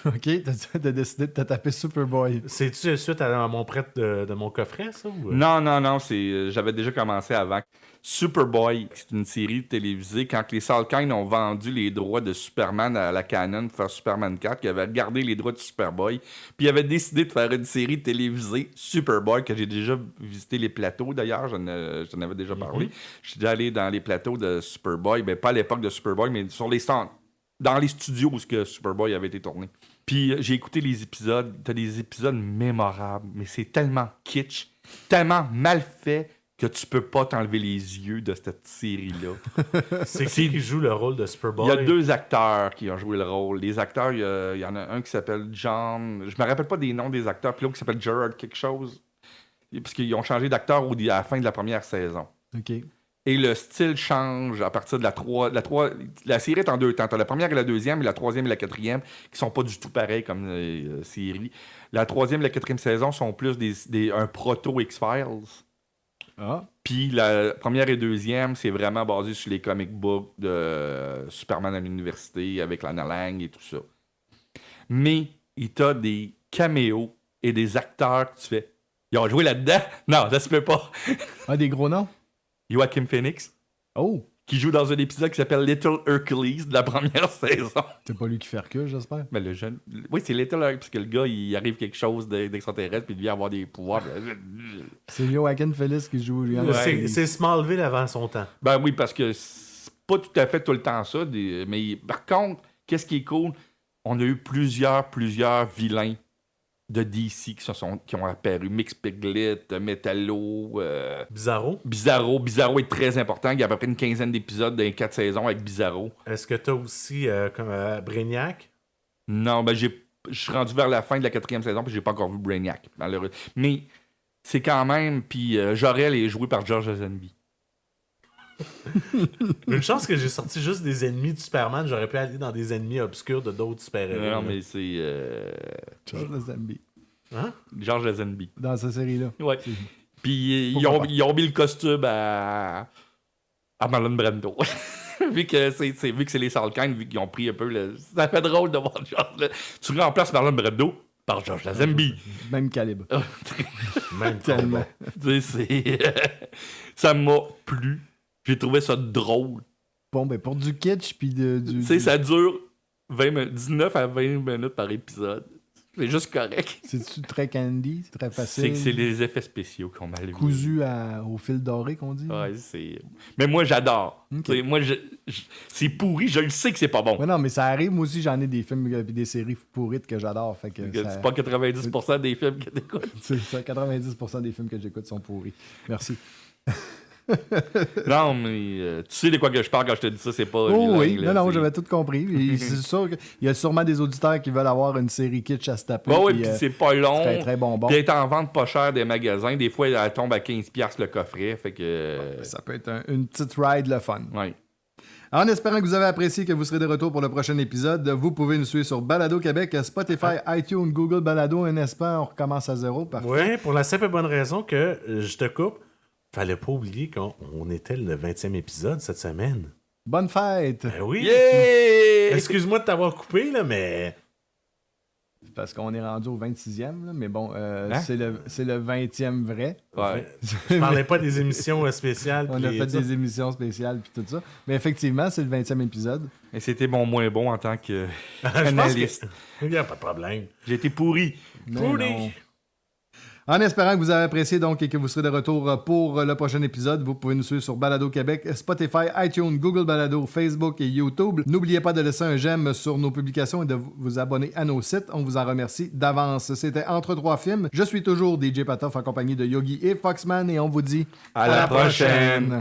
OK, t'as décidé de te taper Superboy. C'est-tu suite à mon prêt de mon coffret, ça? Ou... Non, j'avais déjà commencé avant. Superboy, c'est une série télévisée. Quand les Salkind ont vendu les droits de Superman à la Canon pour faire Superman 4, qui avait gardé les droits de Superboy, puis ils avaient décidé de faire une série télévisée, Superboy, que j'ai déjà visité les plateaux d'ailleurs, j'en avais déjà parlé. Je suis déjà allé dans les plateaux de Superboy, ben pas à l'époque de Superboy, mais sur les stands, dans les studios où Superboy avait été tourné. Puis j'ai écouté les épisodes, t'as des épisodes mémorables, mais c'est tellement kitsch, tellement mal fait, que tu peux pas t'enlever les yeux de cette série-là. C'est qui joue le rôle de Superboy? Il y a 2 acteurs qui ont joué le rôle. Les acteurs, il y en a un qui s'appelle John... Je me rappelle pas des noms des acteurs, puis l'autre qui s'appelle Gerard quelque chose. Parce qu'ils ont changé d'acteur à la fin de la première saison. OK. Et le style change à partir de la 3... La série est en 2 temps. T'as la première et la deuxième, et la troisième et la quatrième, qui sont pas du tout pareils comme série. La troisième et la quatrième saison sont plus un proto-X-Files. Ah. Puis la première et deuxième, c'est vraiment basé sur les comic books de Superman à l'université avec Lana Lang et tout ça. Mais il t'a des caméos et des acteurs que tu fais. Ils ont joué là-dedans? Non, ça se peut pas. Ah, des gros noms? Joaquin Phoenix, Oh! qui joue dans un épisode qui s'appelle Little Hercules de la première saison. C'est pas lui qui fait Hercule, j'espère. Mais le jeune... Oui, c'est Little Hercules, parce que le gars, il arrive quelque chose d'extraterrestre, puis il devient avoir des pouvoirs. C'est Joaquin Phoenix qui joue. Lui, C'est Smallville avant son temps. Ben oui, parce que c'est pas tout à fait tout le temps ça. Mais par contre, qu'est-ce qui est cool? On a eu plusieurs vilains de DC qui ont apparu. Mix Piglet, Metallo, Bizarro est très important. Il y a à peu près une quinzaine d'épisodes dans les 4 saisons avec Bizarro. Est-ce que t'as aussi Brainiac? Non, ben je suis rendu vers la fin de la 4e saison puis j'ai pas encore vu Brainiac, malheureux. Mais c'est quand même... Puis Jor-El est joué par George Lazenby. Une chance que j'ai sorti juste des ennemis de Superman, j'aurais pu aller dans des ennemis obscurs de d'autres super-héros. Non, mais c'est... George Lazenby. Hein? George Lazenby. Dans cette série-là. Ouais. Puis ils ont mis le costume à Marlon Brando. vu que c'est les Salkind, vu qu'ils ont pris un peu le... Ça fait drôle de voir George... Tu remplaces Marlon Brando par George Lazenby. Même calibre. Même Tellement. Tu sais, ça m'a plu. J'ai trouvé ça drôle. Bon, ben pour du kitsch, puis Tu sais, ça dure 19 à 20 minutes par épisode. C'est juste correct. C'est-tu très candy? C'est très facile? C'est les effets spéciaux qu'on m'a cousu au fil doré, qu'on dit? Ouais, c'est... Mais moi, j'adore. Okay. Moi, c'est pourri, je le sais que c'est pas bon. Ouais, non, mais ça arrive. Moi aussi, j'en ai des films et des séries pourrites que j'adore. Fait que c'est pas 90% des films que t'écoutes. C'est ça, 90% des films que j'écoute sont pourris. Merci. Non, mais tu sais de quoi que je parle quand je te dis ça, c'est pas... Oh oui, non, j'avais tout compris. Et c'est sûr qu'il y a sûrement des auditeurs qui veulent avoir une série kitsch à se taper. Bah oui, puis c'est pas long. Très, très bonbon. Puis elle est en vente pas cher des magasins. Des fois, elle tombe à 15$ le coffret. Fait que... Ça peut être une petite ride le fun. Ouais. En espérant que vous avez apprécié, que vous serez de retour pour le prochain épisode, vous pouvez nous suivre sur Balado Québec, Spotify, iTunes, Google Balado, n'est-ce pas? On recommence à zéro. Oui, pour la simple et bonne raison que je te coupe. Fallait pas oublier qu'on était le 20e épisode cette semaine. Bonne fête! Ben oui! Yeah! Excuse-moi de t'avoir coupé, là, mais... Parce qu'on est rendu au 26e, là, mais bon, c'est le 20e vrai. Ouais. Je parlais pas des émissions spéciales. On a fait des émissions spéciales puis tout ça. Mais effectivement, c'est le 20e épisode. Et c'était mon moins bon en tant que analyste. Il n'y a pas de problème. J'ai été pourri. Non. En espérant que vous avez apprécié donc et que vous serez de retour pour le prochain épisode, vous pouvez nous suivre sur Balado Québec, Spotify, iTunes, Google Balado, Facebook et YouTube. N'oubliez pas de laisser un j'aime sur nos publications et de vous abonner à nos sites. On vous en remercie d'avance. C'était Entre trois films. Je suis toujours DJ Patoff en compagnie de Yogi et Foxman et on vous dit à la prochaine.